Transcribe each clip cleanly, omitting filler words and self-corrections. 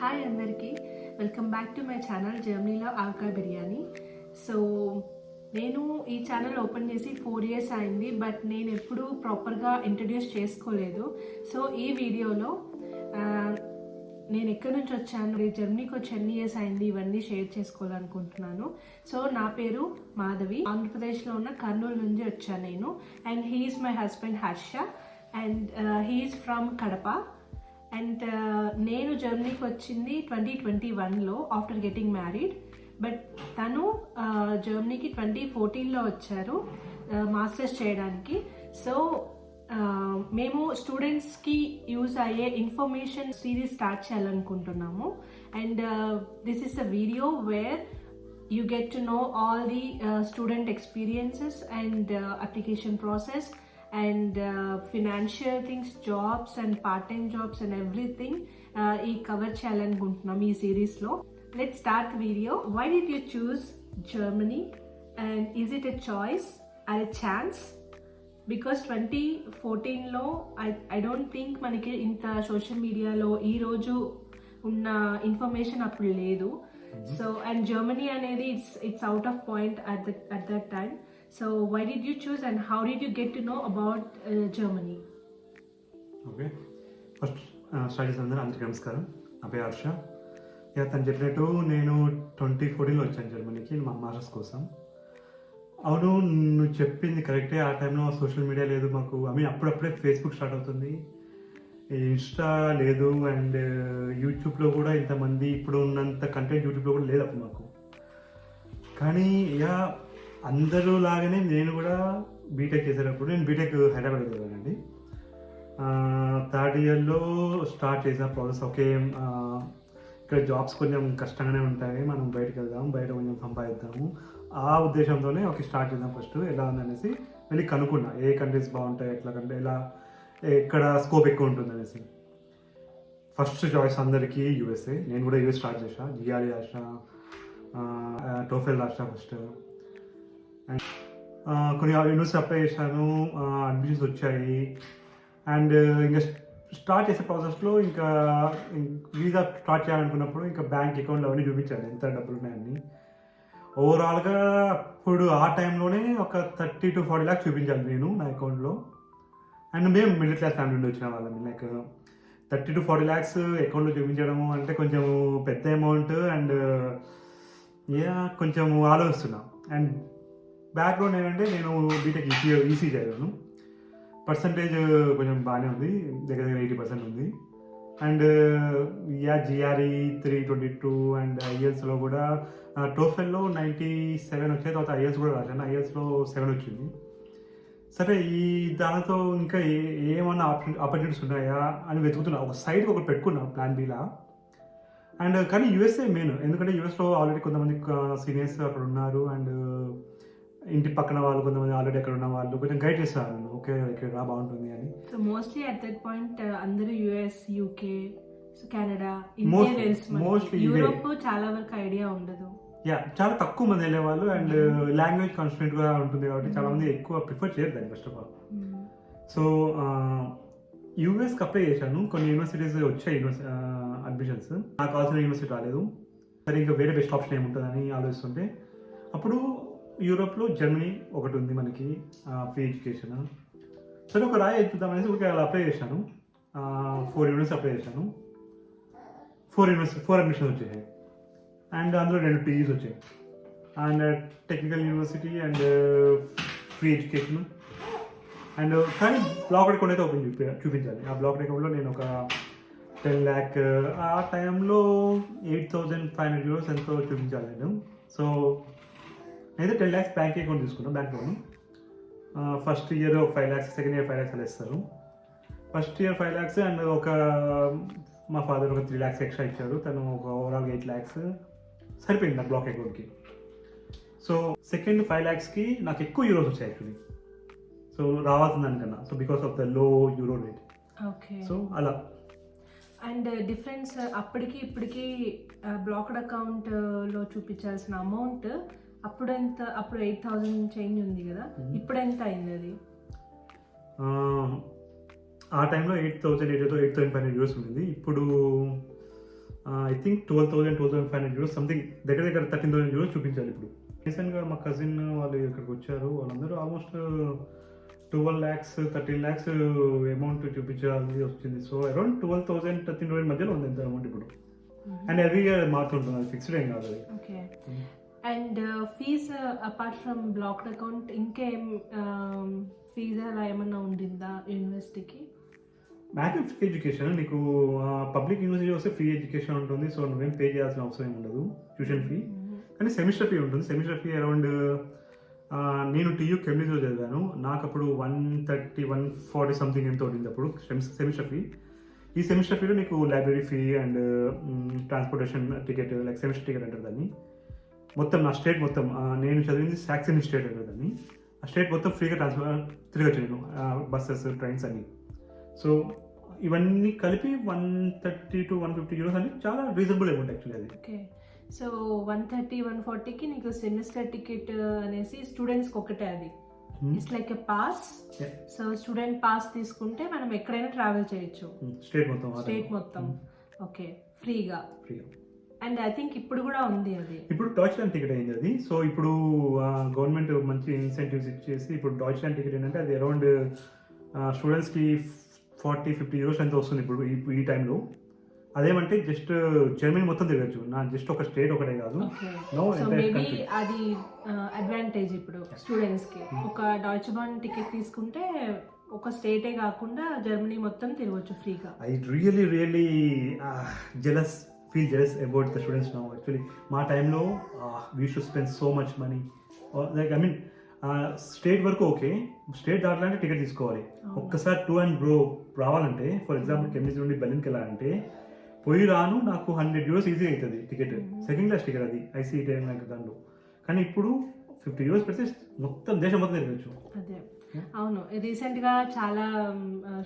Hi అందరికీ, welcome back to my channel జర్మనీలో ఆవకాయ biryani. So నేను ఈ ఛానల్ ఓపెన్ చేసి 4 years అయింది, బట్ నేను ఎప్పుడూ ప్రాపర్గా ఇంట్రడ్యూస్ చేసుకోలేదు. సో ఈ వీడియోలో నేను ఎక్కడి నుంచి వచ్చాను, జర్మనీకి వచ్చి ఎన్ని ఇయర్స్ అయింది, ఇవన్నీ షేర్ చేసుకోవాలనుకుంటున్నాను. సో నా పేరు మాధవి, ఆంధ్రప్రదేశ్లో ఉన్న కర్నూలు నుంచి వచ్చాను నేను. And he's my husband Harsha, and he's from Kadapa. And నేను జర్మనీకి వచ్చింది 2021లో ఆఫ్టర్ గెటింగ్ మ్యారీడ్. బట్ తను జర్మనీకి 2014లో వచ్చారు మాస్టర్స్ చేయడానికి. సో మేము స్టూడెంట్స్కి యూజ్ అయ్యే ఇన్ఫర్మేషన్ సిరీస్ స్టార్ట్ చేయాలనుకుంటున్నాము. And this is a video where you get to know all the student experiences and application process and financial things, jobs and part-time jobs and everything ee cover cheyalanuntunam ee series lo. Let's start the video. Why did you choose Germany, and is it a choice or a chance? Because 2014 లో I don't think మనకి ఇంత social మీడియాలో ఈ రోజు ఉన్న information అప్పుడు లేదు. So and Germany అనేది it's out of point at that time. So why did you choose and how did you get to know about Germany? Okay, first studies అందరికీ నమస్కారం. నా పేరు హర్ష. తను చెప్పినట్టు నేను 2014లో వచ్చాను జర్మనీకి మా మాస్టర్స్ కోసం. అవును, నువ్వు చెప్పింది కరెక్టే. ఆ టైంలో సోషల్ మీడియా లేదు మాకు. అప్పుడప్పుడే ఫేస్బుక్ స్టార్ట్ అవుతుంది, ఇన్స్టా లేదు, అండ్ యూట్యూబ్లో కూడా ఇంతమంది ఇప్పుడు ఉన్నంత కంటెంట్ యూట్యూబ్లో కూడా లేదు అప్పుడు మాకు. కానీ అందరూ లాగానే నేను కూడా బీటెక్ చేసేటప్పుడు, నేను బీటెక్ హైదరాబాద్ చదివానండి. 3rd yearలో స్టార్ట్ చేసిన ప్రాసెస్. ఓకే, ఇక్కడ జాబ్స్ కొంచెం కష్టంగానే ఉంటాయి, మనం బయటకు వెళ్దాం, బయట కొంచెం సంపాదిద్దాము, ఆ ఉద్దేశంతోనే స్టార్ట్ చేద్దాం. ఫస్ట్ ఎలా ఉందనేసి వెళ్ళి కనుక్కున్నా, ఏ కంట్రీస్ బాగుంటాయి, ఎక్కడ స్కోప్ ఎక్కువ ఉంటుంది అనేసి. ఫస్ట్ చాయిస్ అందరికీ యూఎస్ఏ. నేను కూడా యూఎస్ స్టార్ట్ చేసా, జిఆర్ఈ రాసా, టోఫెల్ రాసా ఫస్ట్. అండ్ కొన్ని యూనివర్సిటీ అప్లై చేశాను, అడ్మిషన్స్ వచ్చాయి. అండ్ ఇంకా స్టార్ట్ చేసే ప్రాసెస్లో ఇంకా వీసా స్టార్ట్ చేయాలనుకున్నప్పుడు ఇంకా బ్యాంక్ అకౌంట్లో అవన్నీ చూపించాలి, ఎంత డబ్బులు ఉన్నాయని. ఓవరాల్గా అప్పుడు ఆ టైంలోనే ఒక 30 to 40 lakhs చూపించాలి నేను నా అకౌంట్లో. అండ్ మేము మిడిల్ క్లాస్ ఫ్యామిలీ నుండి వచ్చిన వాళ్ళం. 30 to 40 lakhs అకౌంట్లో చూపించడము అంటే కొంచెం పెద్ద అమౌంట్. అండ్ కొంచెం ఆలోచిస్తున్నాం. అండ్ బ్యాక్గ్రౌండ్ ఏంటంటే నేను బీటెక్ ఈసీ చదివాను. పర్సంటేజ్ కొంచెం బాగానే ఉంది, దగ్గర 80% ఉంది. అండ్ జిఆర్ఈ 322 అండ్ ఐఎల్స్లో కూడా టోఫెల్లో 97 వచ్చాయి. తర్వాత ఐఎల్స్ కూడా రాశాను, ఐఎల్స్లో 7 వచ్చింది. సరే, ఈ దానితో ఇంకా ఏమన్నా ఆపర్చునిటీస్ ఉన్నాయా అని వెతుకుతున్నా. ఒక సైడ్కి ఒకటి పెట్టుకున్నా ప్లాన్ బీలా. అండ్ కానీ యూఎస్ఏ మెయిన్, ఎందుకంటే యూఎస్లో ఆల్రెడీ కొంతమంది సీనియర్స్ అక్కడ ఉన్నారు. అండ్ ఇంటి పక్కన వాళ్ళు కొంతమంది ఆల్రెడీ అక్కడ ఉన్న వాళ్ళు కొంచెం గైడ్ చేస్తారు, ఓకే ఇక్కడ బాగుంటుంది అని. So mostly at that point అందరూ US, UK, Canada, mostly Europe చాలా వరకు ఐడియా ఉండదు. చాలా తక్కువ మంది వెళ్ళేవాళ్ళు. అండ్ లాంగ్వేజ్ కాన్స్టెంట్ గా ఉంటుంది కాబట్టి చాలా మంది ఎక్కువ ప్రిఫర్ చేయరు దాన్ని ఫస్ట్ ఆఫ్ ఆల్. సో యూఎస్కి అప్లై చేశాను, కొన్ని యూనివర్సిటీస్ వచ్చాయి అడ్మిషన్స్. నాకు కావాల్సిన యూనివర్సిటీ రాలేదు. సరే, ఇంకా వేరే బెస్ట్ ఆప్షన్ ఏముంటుందని ఆలోచిస్తుంటే అప్పుడు యూరోప్లో జర్మనీ ఒకటి ఉంది మనకి, ఫ్రీ ఎడ్యుకేషన్. సరే, ఒక రాయి చూద్దామనేసి అలా అప్లై చేశాను. 4 యూనివర్సిటీ అప్లై చేశాను. 4 అడ్మిషన్స్ వచ్చాయి. అండ్ అందులో 2 PEs వచ్చాయి. And technical university and free education. And కానీ బ్లాక్ అకౌంట్ అయితే ఓపెన్ చూపించాలి. ఆ బ్లాక్ అకౌంట్లో నేను ఒక 10 lakh, ఆ టైంలో 8,500 euros ఎంతో చూపించాలి నేను. సో అయితే 10 lakhs బ్యాంక్ అకౌంట్ తీసుకున్నాను, బ్యాంక్ లోన్. ఫస్ట్ ఇయర్ ఒక 5 lakhs, సెకండ్ ఇయర్ 5 lakhs అలా ఇస్తారు. ఫస్ట్ ఇయర్ 5 lakhs అండ్ మా ఫాదర్ ఒక 3 lakhs ఎక్స్ట్రా ఇచ్చారు. తను ఒక ఓవరాల్ 8 lakhs సరిపోయింది నా బ్లాక్ అకౌంట్కి. సో సెకండ్ 5 lakhsకి నాకు ఎక్కువ యూరోస్ వచ్చాయి యాక్చువల్లీ, సో రావాల్సిన దానికన్నా. So because of the low euro rate. Okay, so అలా. అండ్ డిఫరెన్స్ అప్పటికి ఇప్పటికి బ్లాక్డ్ అకౌంట్లో చూపించాల్సిన అమౌంట్ అప్పుడు 8,000 చేంజ్ ఉంది కదా, ఇప్పుడు ఎంత అయింది అది? ఆ టైంలో 8,500 euros ఉండింది. ఇప్పుడు ఐ థింక్ 12,000-12,500 euros సంథింగ్ దగ్గర 13,000 euros చూపించాలి ఇప్పుడు. రీసెంట్గా మా కజిన్ వాళ్ళు ఇక్కడికి వచ్చారు, వాళ్ళందరూ ఆల్మోస్ట్ 12 lakhs 13 lakhs అమౌంట్ చూపించాల్సి వచ్చింది. సో అరౌండ్ 12,000-13,000 మధ్యలో ఉంది ఎంత అమౌంట్ ఇప్పుడు. అండ్ ఎవ్రీ ఇయర్ మారుతుంటుంది, అది ఫిక్స్డ్ ఏం కాదు అది. Okay. And fees apart from blocked account ఇంకేం ఫీజ్ అలా ఏమన్నా ఉండిందా యూనివర్సిటీకి? Maximum free education. నీకు పబ్లిక్ యూనివర్సిటీ వస్తే ఫ్రీ ఎడ్యుకేషన్ ఉంటుంది, సో నువ్వేం పే చేయాల్సిన అవసరం ఏమి ఉండదు ట్యూషన్ ఫీ. కానీ సెమిస్టర్ ఫీ ఉంటుంది. సెమిస్టర్ ఫీ అరౌండ్ నేను టీయూ కెమిస్ట్రీలో చదివాను, నాకు అప్పుడు 130-140 సంథింగ్ ఎంత ఉంటుంది అప్పుడు సెమిస్టర్ ఫీ. ఈ సెమిస్టర్ ఫీలో నీకు library fee and transportation ticket, like semester ticket అంటారు దాన్ని. మొత్తం నా స్టేట్ మొత్తం, నేను చదివింది సాక్సన్ స్టేట్ అంటారు దాన్ని. ఆ స్టేట్ మొత్తం ఫ్రీగా తిరగచ్చు నేను, బస్సెస్ ట్రైన్స్ అన్ని. సో ఇవన్నీ కలిపి 130-150 euros అంటే చాలా రీజనబుల్ అమౌంట్ యాక్చువల్లీ అది. ఓకే. సో 130-140కి నీకు సెమిస్టర్ టికెట్ అనేసి స్టూడెంట్స్కి ఒకటే అది. It's like a pass. So student pass తీసుకుంటే మనం ఎక్కడైనా ట్రావెల్ చేయొచ్చు స్టేట్ మొత్తం. ఓకే, ఫ్రీగా. అండ్ ఐ థింక్ ఇప్పుడు కూడా ఉంది అది. ఇప్పుడు డాయిచ్లాండ్ టికెట్ అయింది అది. సో ఇప్పుడు గవర్నమెంట్ మంచి ఇన్సెంటివ్స్ ఇచ్చేసి ఇప్పుడు డాయిచ్లాండ్ టికెట్ ఏంటంటే అది అరౌండ్ స్టూడెంట్స్కి 40-50 euros ఎంత వస్తుంది ఇప్పుడు ఈ టైంలో. అదేమంటే జస్ట్ జర్మనీ మొత్తం తిరగచ్చు, నా జస్ట్ ఒక స్టేట్ ఒకటే కాదు. సో మేబీ అది అడ్వాంటేజ్ ఇప్పుడు స్టూడెంట్స్ కి. ఒక డాయిచ్ బాండ్ టికెట్ తీసుకుంటే ఒక స్టేటే కాకుండా జర్మనీ మొత్తం తిరగచ్చు ఫ్రీగా. I really feel jealous about the students now actually. మా టైంలో we should spend so much money, like I mean state వరకు ఓకే, స్టేట్ దాటాలంటే టికెట్ తీసుకోవాలి. ఒక్కసారి టూ అండ్ బ్రో రావాలంటే, ఫర్ ఎగ్జాంపుల్ కెమిస్ట్రీ నుండి బెర్లిన్కి వెళ్ళాలంటే పోయి రాను నాకు 100 euros ఈజీ అవుతుంది టికెట్, సెకండ్ క్లాస్ టికెట్ అది ఐసీటీ దాంట్లో. కానీ ఇప్పుడు 50 euros పెడితే మొత్తం దేశం మొత్తం తిరగచ్చు. అదే అవును, రీసెంట్గా చాలా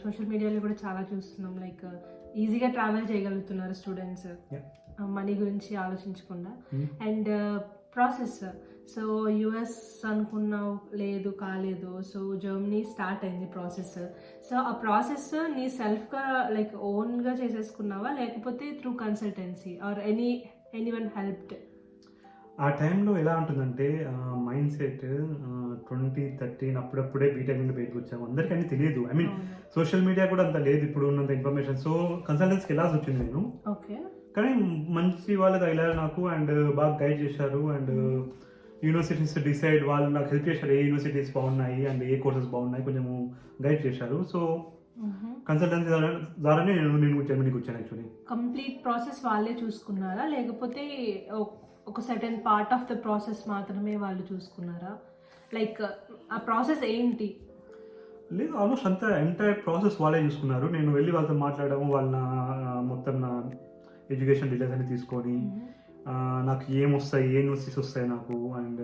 సోషల్ మీడియాలో కూడా చాలా చూస్తున్నాం, లైక్ ఈజీగా ట్రావెల్ చేయగలుగుతున్నారు స్టూడెంట్స్ మనీ గురించి ఆలోచించకుండా. అండ్ ప్రాసెస్, సో యుఎస్ అనుకున్నావు లేదు కాలేదు, సో జర్మనీ స్టార్ట్ అయింది ప్రాసెస్. సో ఆ ప్రాసెస్ నీ సెల్ఫ్గా లైక్ ఓన్గా చేసేసుకున్నావా లేకపోతే through consultancy or anyone helped? ఆ టైంలో ఎలా ఉంటుందంటే మైండ్ సెట్ 2013 అప్పుడప్పుడే బీటెక్ నుండి బయటకు వచ్చాము, అందరికీ అన్ని తెలియదు. ఐ మీన్ సోషల్ మీడియా కూడా అంత లేదు ఇప్పుడు ఉన్నంత ఇన్ఫర్మేషన్. సో కన్సల్టెన్సీకి వెళ్ళాల్సి వచ్చింది నేను. ఓకే. కానీ మంచి వాళ్ళు తగిలారు నాకు అండ్ బాగా గైడ్ చేశారు. అండ్ యూనివర్సిటీస్ డిసైడ్ వాళ్ళు నాకు హెల్ప్ చేశారు, ఏ యూనివర్సిటీస్ బాగున్నాయి అండ్ ఏ కోర్సెస్ బాగున్నాయి కొంచెము గైడ్ చేశారు. సో కన్సల్టెన్సీ ద్వారానే నేను జర్మనీకి వచ్చాను యాక్చువల్లీ. కంప్లీట్ ప్రాసెస్ వాళ్ళే చూసుకున్నారా లేకపోతే ఒక certain part of the process మాత్రమే వాళ్ళు చూసుకున్నారా? లైక్ ఆ ప్రాసెస్ ఏంటి? లేదు, ఆల్మోస్ట్ అంతా ఎంటైర్ ప్రాసెస్ వాళ్ళే చూసుకున్నారు. నేను వెళ్ళి వాళ్ళతో మాట్లాడము, వాళ్ళ మొత్తం నా ఎడ్యుకేషన్ డీటెయిల్స్ అన్ని తీసుకొని నాకు ఏమొస్తాయి, ఏ యూనివర్సిటీస్ వస్తాయి నాకు, అండ్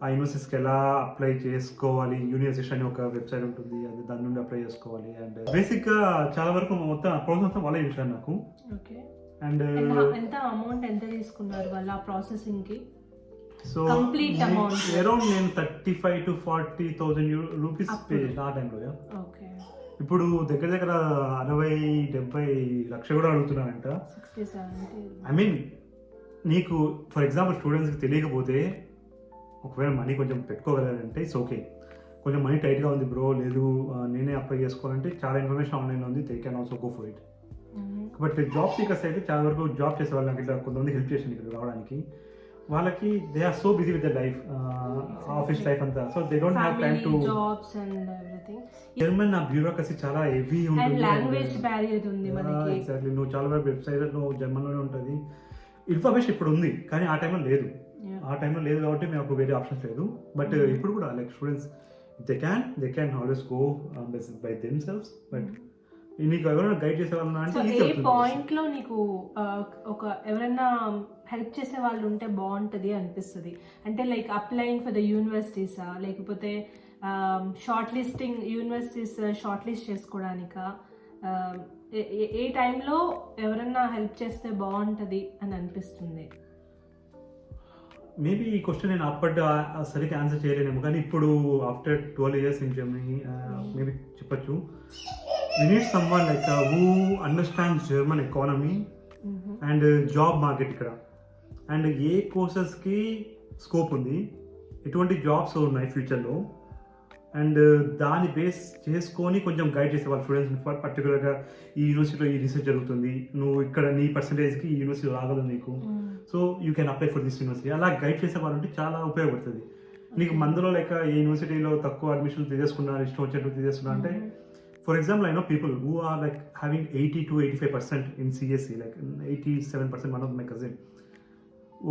ఆ యూనివర్సిటీస్కి ఎలా అప్లై చేసుకోవాలి, యూనివర్సిటీ అని ఒక వెబ్సైట్ ఉంటుంది, అది దాని నుండి అప్లై చేసుకోవాలి. అండ్ బేసిక్గా చాలా వరకు మొత్తం ప్రాసెస్ మొత్తం వాళ్ళే చూశారు నాకు. ఓకే. అండ్ ఎంత అమౌంట్ ఎంత తీసుకున్నారు వాళ్ళు ఆ ప్రాసెసింగ్ కి? సో కంప్లీట్ అమౌంట్ అరౌండ్ నేను 35,000-40,000 రూపీస్ పే ఆ టైంలో. ఓకే. ఇప్పుడు దగ్గర 60-70 లక్షలు కూడా అడుగుతున్నానంట. 60-70. ఐ మీన్ నీకు ఫర్ ఎగ్జాంపుల్ స్టూడెంట్స్కి తెలియకపోతే ఒకవేళ మనీ కొంచెం పెట్టుకోగలరంటే ఇట్స్ ఓకే. కొంచెం మనీ టైట్గా ఉంది బ్రో, లేదు నేనే అప్లై చేసుకోవాలంటే చాలా ఇన్ఫర్మేషన్ ఆన్లైన్లో ఉంది, they can also go for it. But job seekers అయితే చాలా వరకు జాబ్ చేసే వాళ్ళు నాకు ఇట్లా కొంతమంది హెల్ప్ చేసింది ఇక్కడ రావడానికి. వాళ్ళకి they are so busy with the life, office life అంతా, so they don't have time to jobs and everything. German నా బ్యూరోక్రసీ చాలా హెవీ ఉంటుంది, అండ్ లాంగ్వేజ్ బ్యారియర్ ఉంది మనకి. ఎగ్జాక్ట్లీ, నువ్వు చాలా వరకు వెబ్సైట్ నువ్వు జర్మన్లోనే ఉంటుంది. ఇన్ఫర్మేషన్ ఇప్పుడు ఉంది కానీ ఆ టైంలో లేదు. ఆ టైంలో లేదు కాబట్టి మాకు వేరే ఆప్షన్స్ లేదు. బట్ ఇప్పుడు కూడా like students they can always go by themselves. But నీకు ఎవరైనా గైడ్ చేసే వాళ్ళు అంటే ఏ పాయింట్ లో నీకు ఒక ఎవరైనా హెల్ప్ చేసే వాళ్ళు ఉంటే బాగుంటుంది అనిపిస్తుంది? అంటే లైక్ అప్లైయింగ్ ఫర్ ద యూనివర్సిటీసా లేకపోతే short listing universities short list చేసుకోవడానికా? ఏ టైంలో ఎవరైనా హెల్ప్ చేస్తే బాగుంటుంది అని అనిపిస్తుంది? మేబీ ఈ క్వశ్చన్ నేను అప్పటి సరిగ్గా ఆన్సర్ చేయలేనేమో, కానీ ఇప్పుడు after 12 years in Germany maybe చెప్పచ్చు, we need someone like who understands German economy and job market ఇక్కడ, అండ్ ఏ కోర్సెస్కి స్కోప్ ఉంది, ఎటువంటి జాబ్స్ ఉన్నాయి ఫ్యూచర్లో, అండ్ దాన్ని బేస్ చేసుకొని కొంచెం గైడ్ చేసే వాళ్ళ స్టూడెంట్స్ పర్టికులర్గా ఈ యూనివర్సిటీలో ఈ రీసెర్చ్ జరుగుతుంది, నువ్వు ఇక్కడ నీ పర్సంటేజ్కి ఈ యూనివర్సిటీ రాగలదు నీకు, so you can apply for this university, అలా గైడ్ చేసే వాళ్ళు ఉంటే చాలా ఉపయోగపడుతుంది. నీకు మందులో లైక్ ఏ యూనివర్సిటీలో తక్కువ అడ్మిషన్ తీసేసుకున్నారు, ఇష్టం వచ్చినట్టు తీసేసుకున్నారు అంటే, for example I know people who are like having 80 to 85% in CSC, like 87% one of my cousin.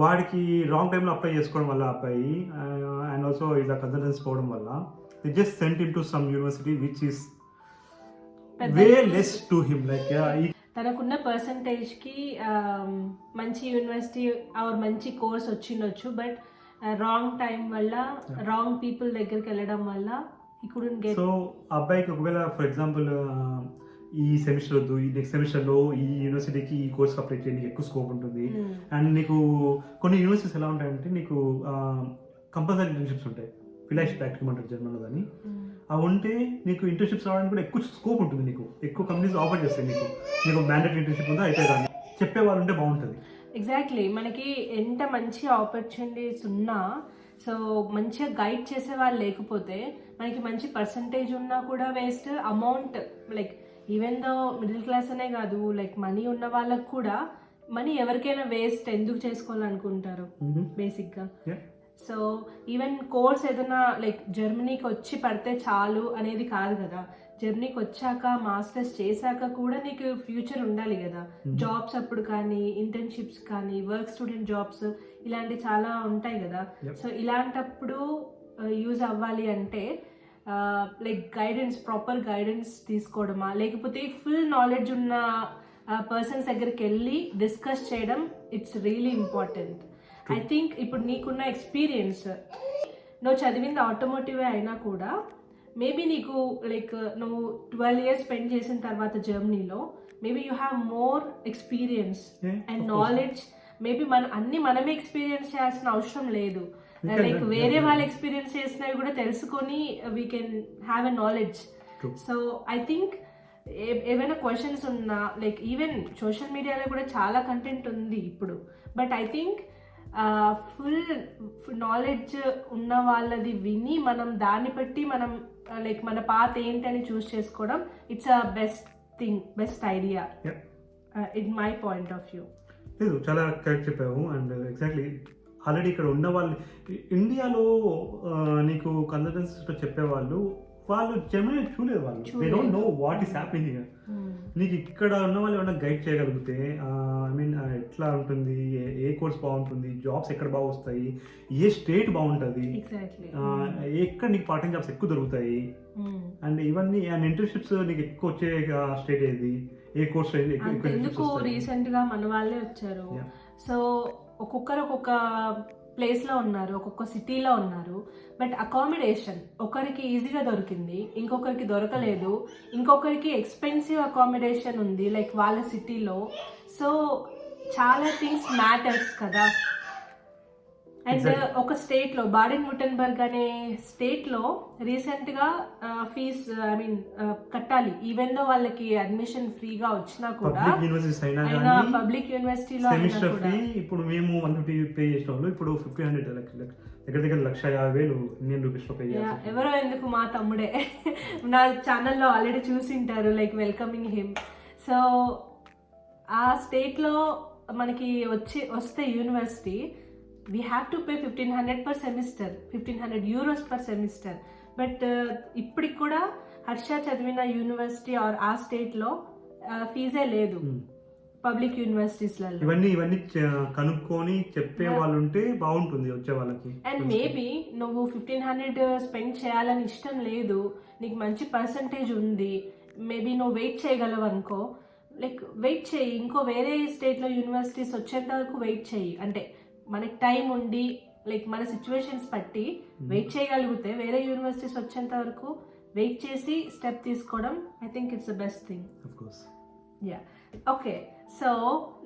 వాడికి రాంగ్ టైంలో అప్లై చేసుకోవడం వల్ల అబ్బాయి, అండ్ ఆల్సో ఇలా కన్సల్టెన్స్ పోవడం వల్ల they just sent him to some university which is way less to him, like తనకున్న పర్సంటేజ్కి మంచి యూనివర్సిటీ ఆర్ మంచి కోర్స్ వచ్చిండొచ్చు, బట్ రాంగ్ టైం వల్ల రాంగ్ పీపుల్ దగ్గరికి వెళ్ళడం వల్ల he couldn't get. సో అబ్బాయికి ఒకవేళ ఫర్ ఎగ్జాంపుల్ ఈ సెమిస్టర్ వద్దు, ఈ నెక్స్ట్ సెమిస్టర్లో ఈ యూనివర్సిటీకి ఈ కోర్స్ అప్లై చేయడానికి ఎక్కువ స్కోప్ ఉంటుంది, అండ్ నీకు కొన్ని యూనివర్సిటీస్ ఎలా ఉంటాయంటే నీకు కంపల్సరీ ఇంటర్న్షిప్స్ ఉంటాయి, ఫిలాష్ ప్రాక్టికల్ అంటారు జర్మన్లో, కానీ అవి ఉంటే నీకు ఇంటర్న్షిప్స్ రావడానికి కూడా ఎక్కువ స్కోప్ ఉంటుంది, నీకు ఎక్కువ కంపెనీస్ ఆఫర్ చేస్తాయి, నీకు మ్యాండేటరీ ఇంటర్న్షిప్ ఉందో అయితే కానీ చెప్పే వాళ్ళు ఉంటే బాగుంటుంది. ఎగ్జాక్ట్లీ, మనకి ఎంత మంచి ఆపర్చునిటీస్ ఉన్నా, సో మంచిగా గైడ్ చేసే వాళ్ళు లేకపోతే మనకి మంచి పర్సంటేజ్ ఉన్నా కూడా waste, amount like even though middle class అనే కాదు, లైక్ మనీ ఉన్న వాళ్ళకు కూడా మనీ ఎవరికైనా వేస్ట్ ఎందుకు చేసుకోవాలనుకుంటారు బేసిక్గా. సో ఈవెన్ కోర్స్ ఏదైనా లైక్ జర్మనీకి వచ్చి పడితే చాలు అనేది కాదు కదా, జర్మనీకి వచ్చాక మాస్టర్స్ చేశాక కూడా నీకు ఫ్యూచర్ ఉండాలి కదా, జాబ్స్ అప్పుడు కానీ ఇంటర్న్షిప్స్ కానీ వర్క్ స్టూడెంట్ జాబ్స్ ఇలాంటి చాలా ఉంటాయి కదా. సో ఇలాంటప్పుడు యూజ్ అవ్వాలి అంటే లైక్ గైడెన్స్, ప్రాపర్ గైడెన్స్ తీసుకోవడమా, లేకపోతే ఫుల్ నాలెడ్జ్ ఉన్న పర్సన్స్ దగ్గరికి వెళ్ళి డిస్కస్ చేయడం, it's really important. I think ఇప్పుడు నీకున్న ఎక్స్పీరియన్స్, నువ్వు చదివింది ఆటోమోటివ్ అయినా కూడా మేబీ నీకు లైక్ నువ్వు 12 years స్పెండ్ చేసిన తర్వాత జర్మనీలో maybe you have more experience and knowledge. Maybe మనమే ఎక్స్పీరియన్స్ చేయాల్సిన అవసరం లేదు, లైక్ వేరే వాళ్ళు ఎక్స్పీరియన్స్ చేసినవి కూడా తెలుసుకొని we can have a knowledge. So I think ఏమైనా క్వశ్చన్స్ ఉన్నా, లైక్ ఈవెన్ సోషల్ మీడియాలో కూడా చాలా కంటెంట్ ఉంది ఇప్పుడు, but I think full knowledge ఉన్న వాళ్ళది విని మనం దాన్ని బట్టి మనం లైక్ మన పాత్ ఏంటని చూస్ చేసుకోవడం, it's a best thing, best idea in my point of view. లేదు, చాలా కరెక్ట్ చెప్పావు. అండ్ ఎగ్జాక్ట్లీ ఆల్రెడీ ఇక్కడ ఉన్న వాళ్ళు ఇండియాలో నీకు కన్సల్టెన్సీలో చెప్పేవాళ్ళు వాళ్ళు జర్మనీ చూడలేదు, వాళ్ళు they don't know what is happening here. నీకు ఇక్కడ ఉన్న వాళ్ళు ఏమైనా గైడ్ చేయగలిగితే, ఐ మీన్ ఎట్లా ఉంటుంది, ఏ కోర్స్ బాగుంటుంది, జాబ్స్ ఎక్కడ బాగా వస్తాయి, ఏ స్టేట్ బాగుంటుంది, ఎక్కడ నీకు పార్ట్ టైం జాబ్స్ ఎక్కువ దొరుకుతాయి, అండ్ ఇవన్నీ అండ్ ఇంటర్న్షిప్స్ నీకు ఎక్కువ వచ్చే స్టేట్ ఏది, ఏ కోర్స్ ఎందుకు రీసెంట్ గా మన వాళ్ళే వచ్చారు. సో ఒక్కొక్కరు ఒక్కొక్క ప్లేస్ లో ఉన్నారు, ఒక్కొక్క సిటీలో ఉన్నారు, బట్ అకామిడేషన్ ఒకరికి ఈజీగా దొరికింది, ఇంకొకరికి దొరకలేదు, ఇంకొకరికి ఎక్స్పెన్సివ్ అకామిడేషన్ ఉంది లైక్ వాళ్ళ సిటీలో. సో చాలా థింగ్స్ మ్యాటర్స్ కదా. అండ్ ఒక స్టేట్ లో బాడెన్ వుటెన్బర్గ్ అనే స్టేట్ లో రీసెంట్ గా ఫీజ్ ఐ మీన్ కట్టాలి, ఈవెన్ దో వాళ్ళకి అడ్మిషన్ ఫ్రీగా వచ్చినా కూడా, పబ్లిక్ యూనివర్సిటీలో ఇప్పుడు మేము 150 పే చేసిన వాళ్ళు ఇప్పుడు 1500 దగ్గర దగ్గర 150,000 ఇండియన్ రూపీస్ లో పే చేయాలి. ఎవరో ఎందుకు మా తమ్ముడే నా ఛానల్లో ఆల్రెడీ చూసింటారు, లైక్ వెల్కమింగ్ హిమ్. సో ఆ స్టేట్ లో మనకి వస్తే university we have to pay 1500 per semester, 1500 euros per semester. But ఇప్పటికి కూడా హర్ష చదివిన యూనివర్సిటీ ఆర్ ఆ స్టేట్ లో ఫీజే లేదు పబ్లిక్ యూనివర్సిటీస్లలో. ఇవన్నీ కనుక్కొని చెప్పే వాళ్ళు ఉంటే బాగుంటుంది వచ్చే వాళ్ళకి. అండ్ మేబీ నువ్వు 1500 స్పెండ్ చేయాలని ఇష్టం లేదు, నీకు మంచి పర్సంటేజ్ ఉంది, మేబీ నువ్వు వెయిట్ చేయగలవు అనుకో, లైక్ వెయిట్ చేయి, ఇంకో వేరే స్టేట్లో యూనివర్సిటీస్ వచ్చేంత వరకు వెయిట్ చేయి. అంటే మనకి టైం ఉండి లైక్ మన సిచ్యువేషన్స్ బట్టి వెయిట్ చేయగలిగితే వేరే యూనివర్సిటీస్ వచ్చేంత వరకు వెయిట్ చేసి స్టెప్ తీసుకోవడం I think it's the best thing. Yeah, okay. So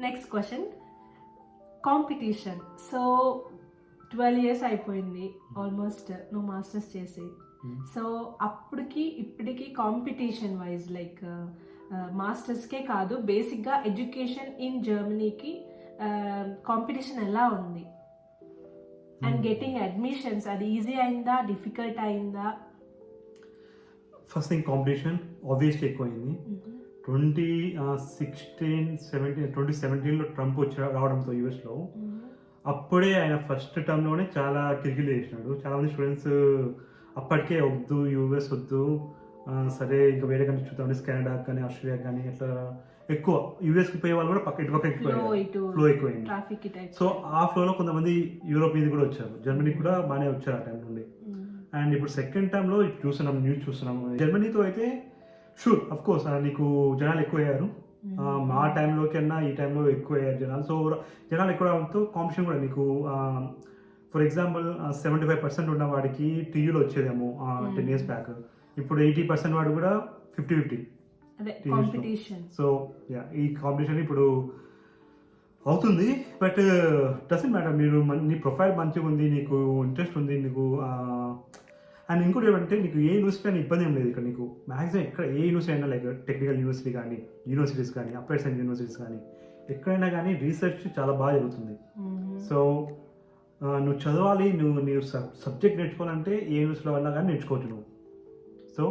next question, competition. So 12 years అయిపోయింది ఆల్మోస్ట్ నువ్వు మాస్టర్స్ చేసి. సో అప్పటికి ఇప్పటికి కాంపిటీషన్ వైజ్ లైక్ మాస్టర్స్కే కాదు, బేసిక్గా ఎడ్యుకేషన్ ఇన్ జర్మనీకి కాంపిటీషన్ ఎలా ఉంది అండ్ గెటింగ్ అడ్మిషన్స్, అది ఈజీ అయిందా, డిఫికల్ట్ అయిందా? ఫస్ట్ థింగ్ కాంపిటీషన్ ఆబ్వియస్లీ ఎక్కువైంది. 2017లో ట్రంప్ రావడంతో యూఎస్లో అప్పుడే ఆయన ఫస్ట్ టర్మ్లోనే చాలా కిరికిలు చేసినాడు. చాలామంది స్టూడెంట్స్ అప్పటికే వద్దు యూఎస్ వద్దు, సరే ఇంకా వేరే కంట్రీ చూద్దాం, కెనడా కానీ ఆస్ట్రేలియా కానీ ఇట్లా ఎక్కువ యూఎస్కి పోయే వాళ్ళు కూడా ఇటుపక్క ఫ్లో ఎక్కువైంది. సో ఆ ఫ్లోలో కొంతమంది యూరోప్ మీద కూడా వచ్చారు, జర్మనీకి కూడా బాగానే వచ్చారు ఆ టైం నుండి. అండ్ ఇప్పుడు సెకండ్ టైంలో చూస్తున్నాం, న్యూస్ చూస్తున్నాము జర్మనీతో అయితే షూర్ అఫ్ కోర్స్ నీకు జనాలు ఎక్కువ అయ్యారు. మా టైంలో కన్నా ఈ టైంలో ఎక్కువ అయ్యారు జనాలు. సో జనాలు ఎక్కువ అవడంతో కాంపిటీషన్ కూడా నీకు ఫర్ ఎగ్జాంపుల్ 75% ఉన్న వాడికి టీయూలో వచ్చేదేమో 10 years బ్యాక్, ఇప్పుడు 80% వాడు కూడా 50-50. సో ఈ కాంపిటీషన్ ఇప్పుడు అవుతుంది. బట్ డజంట్ మ్యాటర్, మీరు నీ ప్రొఫైల్ మంచిగా ఉంది, నీకు ఇంట్రెస్ట్ ఉంది, నీకు అండ్ ఇంకోటి ఏమంటే నీకు ఏ యూనివర్సిటీ అని ఇబ్బంది ఏం లేదు ఇక్కడ. నీకు మ్యాక్సిమం ఎక్కడ ఏ యూనివర్సిటీ అయినా, లైక్ టెక్నికల్ యూనివర్సిటీ కానీ, యూనివర్సిటీస్ కానీ, అప్లైడ్ సైన్స్ యూనివర్సిటీస్ కానీ, ఎక్కడైనా కానీ రీసెర్చ్ చాలా బాగా జరుగుతుంది. సో నువ్వు చదవాలి, నువ్వు సబ్జెక్ట్ నేర్చుకోవాలంటే ఏ యూనివర్సిటీలో వల్ల కానీ నేర్చుకోవచ్చు నువ్వు. సో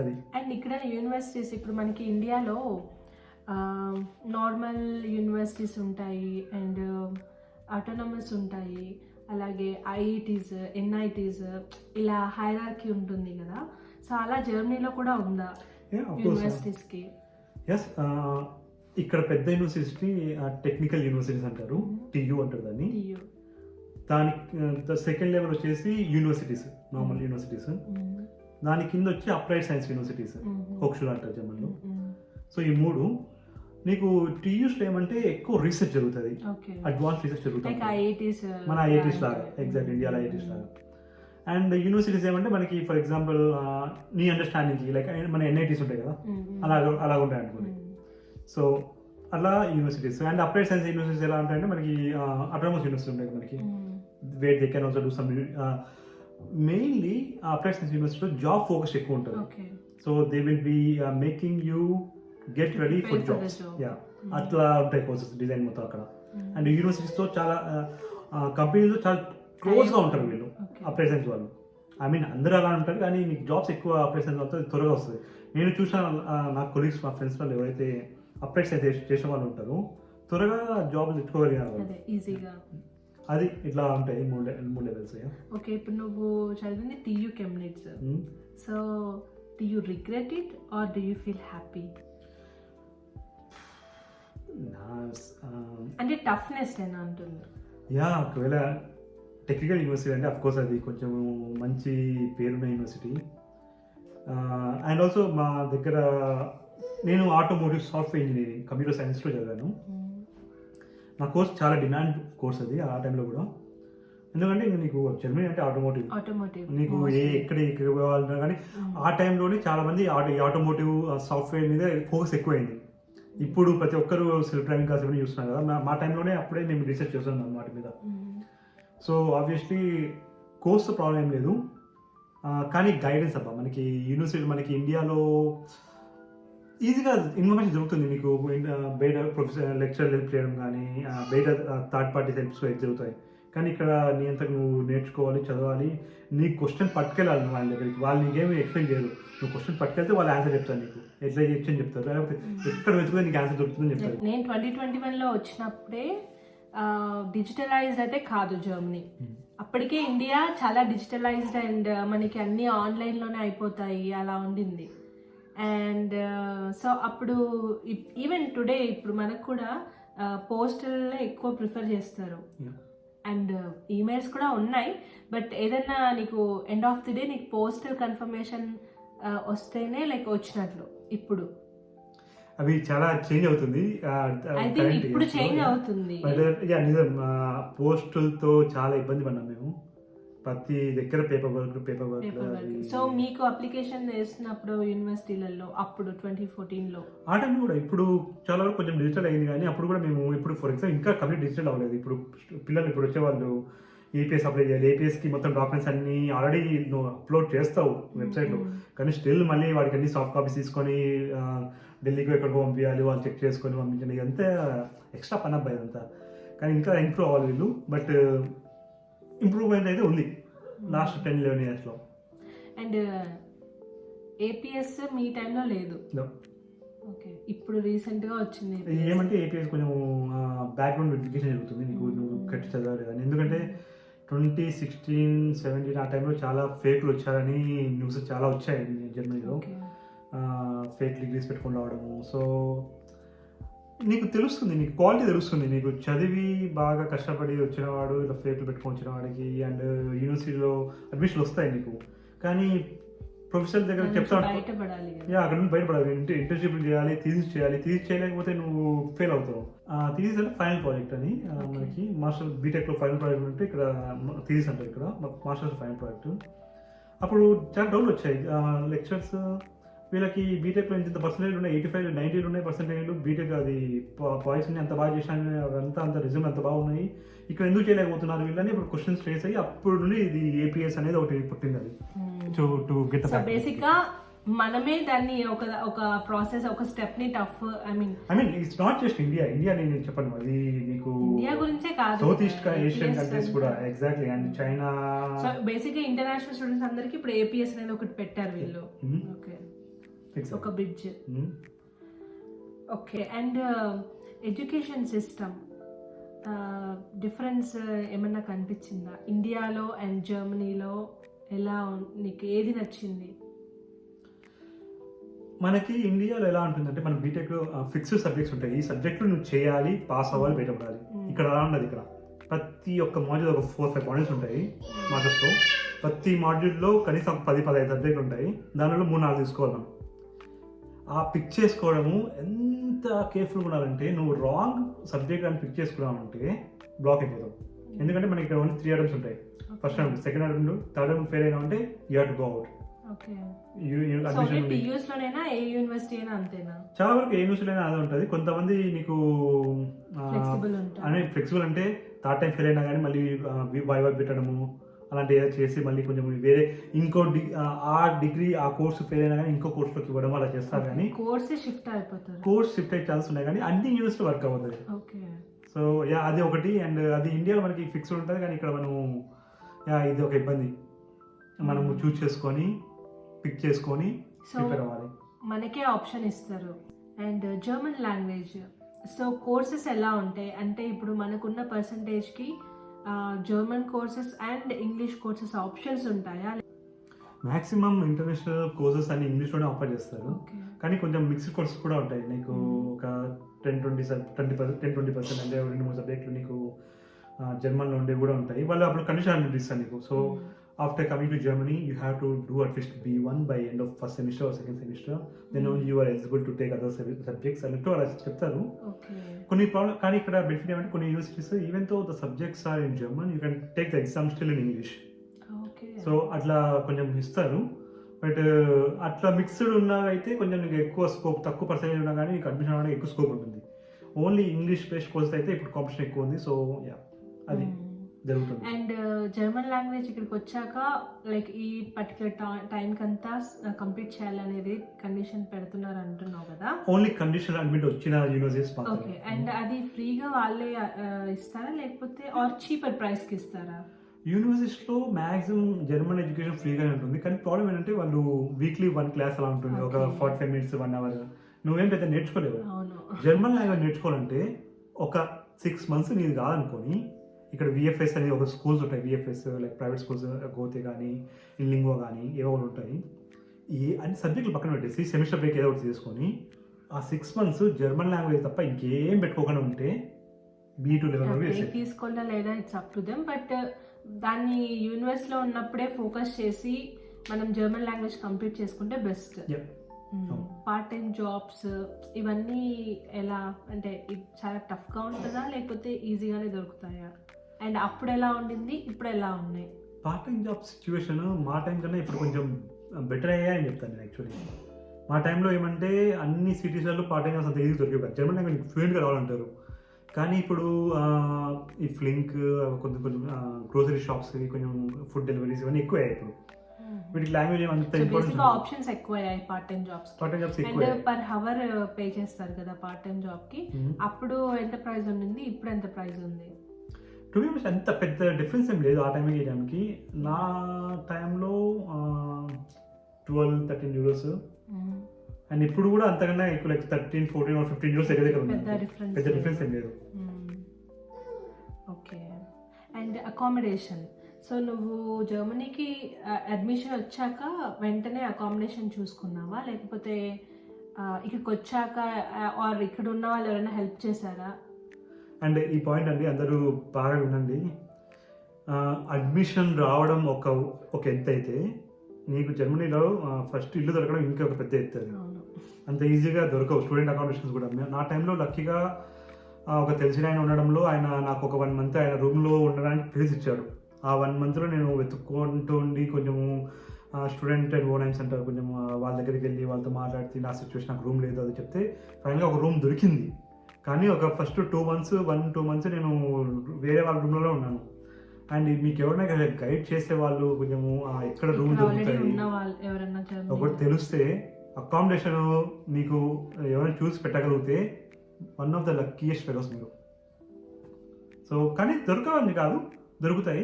అది. అండ్ ఇక్కడ యూనివర్సిటీస్ ఇప్పుడు మనకి ఇండియాలో నార్మల్ యూనివర్సిటీస్ ఉంటాయి అండ్ ఆటోనమస్ ఉంటాయి, అలాగే ఐఐటీస్, ఎన్ఐటీస్, ఇలా హైరార్కీ ఉంటుంది కదా. సో అలా జర్మనీలో కూడా ఉందా యూనివర్సిటీస్కి? ఎస్, ఇక్కడ పెద్ద యూనివర్సిటీస్ని టెక్నికల్ యూనివర్సిటీస్ అంటారు, టీయూ అంటారు దాన్ని. దానికి సెకండ్ లెవెల్ వచ్చేసి యూనివర్సిటీస్, నార్మల్ యూనివర్సిటీస్. దాని కింద వచ్చి అప్లైడ్ సైన్స్ యూనివర్సిటీస్, హోక్షుల్ అంటారు జర్మన్లో. సో ఈ మూడు నీకు టీయూస్లో ఏమంటే ఎక్కువ రీసెర్చ్ జరుగుతుంది, అడ్వాన్స్ రీసెర్చ్ జరుగుతుంది, మన ఐఐటీస్ లాగా, ఎగ్జాక్ట్ ఇండియాలో ఐఐటీస్ లాగా. అండ్ యూనివర్సిటీస్ ఏమంటే మనకి ఫర్ ఎగ్జాంపుల్ నీ అండర్స్టాండింగ్కి లైక్ మన ఎన్ఐటీస్ ఉంటాయి కదా, అలాగ ఉంటాయి అనుకోండి. సో అలా universities. And applied science universities ఎలా ఉంటాయంటే మనకి అటానమస్ యూనివర్సిటీ ఉంటాయి మనకి, what they can also do some. Mainly applied science యూనివర్సిటీలో జాబ్ ఫోకస్ ఎక్కువ ఉంటుంది. So they will be making you get ready for jobs. అట్లా ఉంటాయి కోర్సెస్ డిజైన్ మొత్తం అక్కడ. అండ్ యూనివర్సిటీస్తో చాలా కంపెనీలో చాలా క్లోజ్గా ఉంటారు వీళ్ళు అప్లైడ్ సైన్స్ వాళ్ళు. ఐ మీన్ అందరూ అలా ఉంటారు, కానీ మీకు జాబ్స్ ఎక్కువ అప్లైడ్ సైన్స్ అవుతుంది, త్వరగా వస్తుంది. నేను చూసిన నా కొలీగ్స్, మా ఫ్రెండ్స్ వాళ్ళు ఎవరైతే అప్లైడ్ సైన్స్ చేసే వాళ్ళు ఉంటారో త్వరగా జాబ్ తెచ్చుకోగలిగినారు ఈజీగా. అది ఇట్లా ఉంటాయి మూడు లెవెల్స్. ఓకే, ఇప్పుడు నువ్వు చదివింది TU Chemnitz. So do you regret it or do you feel happy? అంటే టఫ్నెస్ నేను అంటుంది. ఒకవేళ టెక్నికల్ యూనివర్సిటీ అంటే అఫ్కోర్స్ అది కొంచెం మంచి పేరున్న యూనివర్సిటీ. అండ్ ఆల్సో మా దగ్గర నేను ఆటోమోటివ్ సాఫ్ట్వేర్ ఇంజనీరింగ్ కంప్యూటర్ సైన్స్లో చదివాను. నా కోర్స్ చాలా డిమాండ్ కోర్స్ అది ఆ టైంలో కూడా. ఎందుకంటే నీకు జర్మనీ అంటే ఆటోమోటివ్, నీకు ఎక్కడ పోవాలన్నా కానీ ఆ టైంలోనే చాలా మంది ఆటోమోటివ్ సాఫ్ట్వేర్ మీద ఫోకస్ ఎక్కువైంది. ఇప్పుడు ప్రతి ఒక్కరు సెల్ఫ్ డ్రైవింగ్ కార్స్ ఏమైనా చూస్తున్నారు కదా, మా టైంలోనే అప్పుడే మేము రీసెర్చ్ చేస్తున్నాం వాటి మీద. సో ఆబ్వియస్లీ కోర్స్ ప్రాబ్లం ఏం లేదు, కానీ గైడెన్స్ అబ్బా మనకి యూనివర్సిటీ, మనకి ఇండియాలో ఈజీగా ఇన్ఫర్మేషన్ దొరుకుతుంది నీకు. బయట ప్రొఫెసర్ లెక్చర్ హెల్ప్ చేయడం కానీ, బయట థర్డ్ పార్టీ హెల్ప్స్ జరుగుతాయి. కానీ ఇక్కడ నీ అంతకు నువ్వు నేర్చుకోవాలి, చదవాలి, నీ క్వశ్చన్ పట్టుకెళ్ళాలి నువ్వు వాళ్ళ దగ్గరికి. వాళ్ళు నీకేమి ఎక్స్ప్లెయిన్ చేయరు, నువ్వు క్వశ్చన్ పట్టుకెళ్తే వాళ్ళు ఆన్సర్ చెప్తారు నీకు, ఎట్లా ఎక్స్ప్లెయిన్ చెప్తారు, లేకపోతే ఎక్కడ వెతుకుతే నీకు ఆన్సర్ దొరుకుతుందని చెప్తారు. నేను 2021లో వచ్చినప్పుడే డిజిటలైజ్డ్ అయితే కాదు జర్మనీ. అప్పటికే ఇండియా చాలా డిజిటలైజ్డ్ అండ్ మనకి అన్నీ ఆన్లైన్లోనే అయిపోతాయి అలా ఉండింది. అండ్ సో అప్పుడు ఈవెన్ టుడే ఇప్పుడు మనకు కూడా పోస్టల్లో ఎక్కువ ప్రిఫర్ చేస్తారు. అండ్ ఈమెయిల్స్ కూడా ఉన్నాయి, బట్ ఏదన్నా నీకు ఎండ్ ఆఫ్ ది డే నీకు పోస్టల్ కన్ఫర్మేషన్ వస్తేనే లైక్ వచ్చినట్లు. ఇప్పుడు అవి చాలా చేంజ్ అవుతుంది, ఇప్పుడు చేంజ్ అవుతుంది. నిజం, పోస్టులతో చాలా ఇబ్బంది పడ్డాం మేము. ప్రతి దగ్గర పేపర్ వర్క్. సో మీకు అప్లికేషన్ వేస్తున్నప్పుడు యూనివర్సిటీలలో అప్పుడు 2014లో ఆ టైంలో కూడా, ఇప్పుడు చాలా వరకు కొంచెం డిజిటల్ అయింది, కానీ అప్పుడు కూడా మేము ఇప్పుడు ఫర్ ఎగ్జాంపుల్ ఇంకా కంప్లీట్ డిజిటల్ అవ్వలేదు. ఇప్పుడు పిల్లలు ఇప్పుడు వచ్చేవాళ్ళు ఏపీఎస్ అప్లై చేయాలి, ఏపీఎస్కి మొత్తం డాక్యుమెంట్స్ అన్నీ ఆల్రెడీ నువ్వు అప్లోడ్ చేస్తావు వెబ్సైట్లో, కానీ స్టిల్ మళ్ళీ వాడికి అన్ని సాఫ్ట్ కాపీస్ తీసుకొని ఢిల్లీకి ఎక్కడికో పంపించాలి, వాళ్ళు చెక్ చేసుకొని పంపించండి, ఇదంతా ఎక్స్ట్రా పని అబ్బాయి ఇదంతా. కానీ ఇంకా ఇంప్రూవ్ అవ్వాలి వీళ్ళు, బట్ ఇంప్రూవ్మెంట్ అయితే ఉంది లాస్ట్ 10-11 ఇయర్స్లో. అండ్ ఏపీఎస్ మీ టైంలో లేదు? ఓకే, ఇప్పుడు రీసెంట్గా వచ్చింది. ఏమంటే ఏపీఎస్ కొంచెం బ్యాక్గ్రౌండ్ వెరిఫికేషన్ జరుగుతుంది, నీకు నువ్వు కట్టి చదవాలి అని. ఎందుకంటే 2016-17 ఆ టైంలో చాలా ఫేక్లు వచ్చారని న్యూస్ చాలా వచ్చాయి జర్మనీలో, ఫేక్ డిగ్రీస్ పెట్టుకొని రావడము. సో నీకు తెలుస్తుంది, నీకు క్వాలిటీ తెలుస్తుంది, నీకు చదివి బాగా కష్టపడి వచ్చినవాడు ఇలా ఫేక్లు పెట్టుకొని వచ్చిన వాడికి అండ్ యూనివర్సిటీలో అడ్మిషన్లు వస్తాయి నీకు. కానీ ప్రొఫెసర్ దగ్గర చెప్తా అక్కడ నుంచి బయటపడాలి, ఇంటర్న్షిప్ చేయాలి, థీసిస్ చేయలేకపోతే నువ్వు ఫెయిల్ అవుతావు. థీసిస్ అంటే ఫైనల్ ప్రాజెక్ట్ అని మనకి మాస్టర్ బీటెక్లో ఫైనల్ ప్రాజెక్ట్ అంటే ఇక్కడ థీసిస్ అంటారు, ఇక్కడ మాస్టర్స్ ఫైనల్ ప్రాజెక్ట్. అప్పుడు చాలా డౌట్లు వచ్చాయి, లెక్చర్స్ వీళ్ళకి బీటెక్లో ఇంత పర్సెంటేజ్ ఉన్నాయి, 85-90 ఉన్నాయి పర్సెంటేజ్లు, బీటెక్ అది పాయిస్ని అంత బాగా చేసినా అంత రిజల్ట్ అంత బాగున్నాయి, ఇక్కడ ఎందుకు చేయలేకపోతున్నారు వీళ్ళని ఇప్పుడు క్వశ్చన్స్ రేస్ అయ్యి అప్పుడు నుండి ఇది ఏపీఎస్ అనేది ఒకటి పుట్టింది. అది టు గెట్ బేసిక్ గా మనమే దాన్ని ఒక ప్రాసెస్, ఒక స్టెప్ ని tough. I mean it's not just India నేను చెప్పను, అది నీకు ఇండియా గురించే కాదు, సౌత్ ఈస్ట్ ఏషియన్ కంట్రీస్ కూడా exactly, and China. So basic గా ఇంటర్నేషనల్ స్టూడెంట్స్ అందరికి ఇప్పుడు ఏపీఎస్ అనేది ఒకటి పెట్టారు వీళ్ళు. ఓకే, ఒక bridge. Okay, and education system difference ఏమన్నా కనిపించిందా ఇండియాలో అండ్ జర్మనీలో? ఎలా నీకు ఏది నచ్చింది? మనకి ఇండియాలో ఎలా ఉంటుందంటే మన బీటెక్లో ఫిక్స్డ్ సబ్జెక్ట్స్ ఉంటాయి, ఈ సబ్జెక్టులు నువ్వు చేయాలి, పాస్ అవ్వాలి, బయటపడాలి. ఇక్కడ అలా ఉండదు, ఇక్కడ ప్రతి ఒక్క మాడ్యూల్ ఒక 4-5 మాడ్యూల్స్ ఉంటాయి మాస్టర్స్లో, ప్రతి మాడ్యూల్లో కనీసం 10-15 సబ్జెక్టులు ఉంటాయి, దానిలో 3-4 తీసుకోవాలి. ఆ పిక్ చేసుకోవడము ఎంత కేర్ఫుల్గా ఉండాలంటే నువ్వు రాంగ్ సబ్జెక్ట్ అని పిక్ చేసుకున్నావంటే బ్లాక్ అయిపోతావు. ఎందుకంటే మనకి ఇక్కడ ఓన్లీ 3 అటెంప్ట్స్ ఉంటాయి, first attempt, second attempt, third attempt fail అయినా అంటే you have to go out. చాలా వరకు ఏ యూనివర్సిటీ అయినా అదే ఉంటుంది. కొంతమంది నీకు ఫ్లెక్సిబుల్ అంటే థర్డ్ టైం ఫెయిల్ అయినా కానీ మళ్ళీ వైవా పెట్టడము అలాంటివి ఏదో చేసి మళ్ళీ కొంచెం వేరే ఇంకో ఆ డిగ్రీ ఆ కోర్సు ఫెయిల్ అయినా కానీ ఇంకో కోర్సులోకి ఇవ్వడం అలా చేస్తారు. కానీ కోర్స్ షిఫ్ట్ అయ్యే ఛాన్స్ ఉన్నాయి, కానీ అన్ని యూనివర్సిటీ వర్క్ అవుతుంది. సో అది ఒకటి. అండ్ అది ఇండియాలో మనకి ఫిక్స్డ్ ఉంటుంది, కానీ ఇక్కడ మనము ఇది ఒక ఇబ్బంది, మనము చూస్ చేసుకొని పిక్ చేసుకొని ప్రిపేర్ అవ్వాలి. మనకే ఆప్షన్ ఇస్తారు. And German language, so courses ఎలా ఉంటాయి అంటే ఇప్పుడు మనకున్న పర్సంటేజ్కి German courses and English courses options ఉంటాయా? మ్యాక్సిమం ఇంటర్నేషనల్ కోర్సెస్ అన్ని ఇంగ్లీష్లోనే ఆఫర్ చేస్తారు, కానీ కొంచెం మిక్స్డ్ కోర్సెస్ కూడా ఉంటాయి. నీకు ఒక 10-20% అంటే 2-3 సబ్జెక్టులు నీకు జర్మన్లో ఉండే కూడా ఉంటాయి. వాళ్ళు అప్పుడు కండిషన్ ఇస్తారు నీకు. So after coming to Germany you have to do at least B1 by end of first semester or second semester, then only you are eligible to take other subjects అన్నట్టు అలా చెప్తారు. కొన్ని ప్రాబ్లమ్, కానీ ఇక్కడ బెనిఫిట్ ఏమంటే కొన్ని universities even though the subjects are in German you can take the exam still in English. So అట్లా కొంచెం ఇస్తారు. బట్ అట్లా మిక్స్డ్ ఉన్నా అయితే కొంచెం నీకు ఎక్కువ స్కోప్, తక్కువ పర్సెంటేజ్ ఉన్నా కానీ నీకు అడ్మిషన్ అవ్వడానికి ఎక్కువ స్కోప్ ఉంటుంది. ఓన్లీ ఇంగ్లీష్ బేస్డ్ కోర్స్ అయితే ఇప్పుడు కాంపిటీషన్ ఎక్కువ ఉంది. సో అది జరుగుతుంది. అండ్ జర్మన్ లాంగ్వేజ్ ఇక్కడికి వచ్చాక లైక్ ఈ పర్టికులర్ టైంకి అంతా కంప్లీట్ చేయాలనేది కండిషన్ పెడుతున్నారు అంటున్నావు కదా? ఓన్లీ కండిషన్ అడ్మిట్ వచ్చిన యూనివర్సిటీస్. ఓకే, అండ్ అది ఫ్రీగా వాళ్ళే ఇస్తారా లేకపోతే ఆర్ చీపర్ ప్రైస్కి ఇస్తారా? యూనివర్సిటీలో మ్యాక్సిమం జర్మన్ ఎడ్యుకేషన్ ఫ్రీగానే ఉంటుంది, కానీ ప్రాబ్లం ఏంటంటే వాళ్ళు వీక్లీ 1 క్లాస్ అలా ఉంటుంది, ఒక 45 minutes 1 hour. నువ్వేం పెద్ద నేర్చుకోలేవు. జర్మన్ లాంగ్వేజ్ నేర్చుకోవాలంటే ఒక 6 months నీది కాదనుకొని ఇక్కడ VFS అనేది ఒక స్కూల్స్ ఉంటాయి, VFS లైక్ ప్రైవేట్ స్కూల్స్, గోతే కానీ ఇన్లింగో కానీ ఏవో ఉంటాయి. ఈ అన్ని సబ్జెక్టులు పక్కన పెట్టేసి సెమిస్టర్ బ్రేక్ ఏదో ఒకటి చేసుకొని ఆ 6 months జర్మన్ లాంగ్వేజ్ తప్ప ఇంకేం పెట్టుకోకుండా ఉంటే B2 లెవెల్ తీసుకోవాలా లేదా it's up to them. But దాన్ని యూనివర్సిటీలో ఉన్నప్పుడే ఫోకస్ చేసి మనం జర్మన్ లాంగ్వేజ్ కంప్లీట్ చేసుకుంటే బెస్ట్. పార్ట్ టైం జాబ్స్ ఇవన్నీ ఎలా అంటే చాలా టఫ్గా ఉంటుందా లేకపోతే ఈజీగానే దొరుకుతాయా? అండ్ అప్పుడు ఎలా ఉండింది, ఇప్పుడు ఎలా ఉన్నాయి? పార్ట్ టైం జాబ్ సిచ్యువేషన్ మా టైం కన్నా ఇప్పుడు కొంచెం బెటర్ అయ్యాయని చెప్తాను నేను. యాక్చువల్లీ మా టైంలో ఏమంటే అన్ని సిటీస్లలో పార్ట్ టైం జాబ్స్ అంత ఈజీ దొరికేవి. జర్మన్ లాంగ్వేజ్ ఫ్లూయెంట్గా రావాలంటారు, కానీ ఇప్పుడు ఈ ఫ్లింక్ కొంచెం కొంచెం గ్రోసరీ షాప్స్ కొంచెం ఫుడ్ డెలివరీస్ ఇవన్నీ ఎక్కువ అయ్యాయి ఇప్పుడు. వీటికి లాంగ్వేజ్ ఏమంత బేసిక్ ఆప్షన్స్ ఎక్కువ అయ్యాయి part time jobs. And per hour pay చేస్తారు కదా పార్ట్ టైం జాబ్ కి. అప్పుడు ఎంత ప్రైస్ ఉండింది, ఇప్పుడు ఎంత ప్రైస్ ఉంది? టు బి ఆనెస్ట్ అంత పెద్ద డిఫరెన్స్ ఏం లేదు ఆ టైంకి ఈ టైంకి. నా టైంలో 12-13 యూరోస్, అండ్ ఇప్పుడు కూడా అంతకన్నా ఎక్కువ, లైక్ 13, 14 or 15 యూరోస్ దగ్గర ఉంది. పెద్ద డిఫరెన్స్ ఏం లేదు. ఓకే. అండ్ అకామిడేషన్, సో నువ్వు జర్మనీకి అడ్మిషన్ వచ్చాక వెంటనే అకామిడేషన్ చూసుకున్నావా, లేకపోతే ఇక్కడికి వచ్చాక ఆర్ ఇక్కడ ఉన్న వాళ్ళు ఎవరైనా హెల్ప్ చేశారా? అండ్ ఈ పాయింట్ అండి అందరూ బాగా వినండి. అడ్మిషన్ రావడం ఒక ఎత్తు అయితే, నీకు జర్మనీలో ఫస్ట్ ఇల్లు దొరకడం ఇంకా ఒక పెద్ద ఎత్తు. అంత ఈజీగా దొరకవు స్టూడెంట్ అకామిడేషన్స్ కూడా. నా టైంలో లక్కీగా ఒక తెలిసిన ఆయన ఉండడంలో ఆయన నాకు ఒక 1 month ఆయన రూమ్లో ఉండడానికి ప్లేస్ ఇచ్చాడు. ఆ 1 monthలో నేను వెతుక్కుంటూ ఉండి కొంచెము స్టూడెంట్ ఓనైన్స్ అంటారు, కొంచెం వాళ్ళ దగ్గరికి వెళ్ళి వాళ్ళతో మాట్లాడితే నా సిచ్యువేషన్ నాకు రూమ్ లేదు అది చెప్తే ఫైనల్గా ఒక రూమ్ దొరికింది. కానీ ఒక ఫస్ట్ 1-2 months నేను వేరే వాళ్ళ రూమ్లో ఉన్నాను. అండ్ మీకు ఎవరైనా గైడ్ చేసే వాళ్ళు కొంచెము ఎక్కడ రూమ్ దొరుకుతాయి ఒకటి తెలిస్తే, అకామిడేషన్ మీకు ఎవరైనా చూసి పెట్టగలిగితే one of the luckiest fellows మీరు. సో కానీ దొరకవని కాదు, దొరుకుతాయి,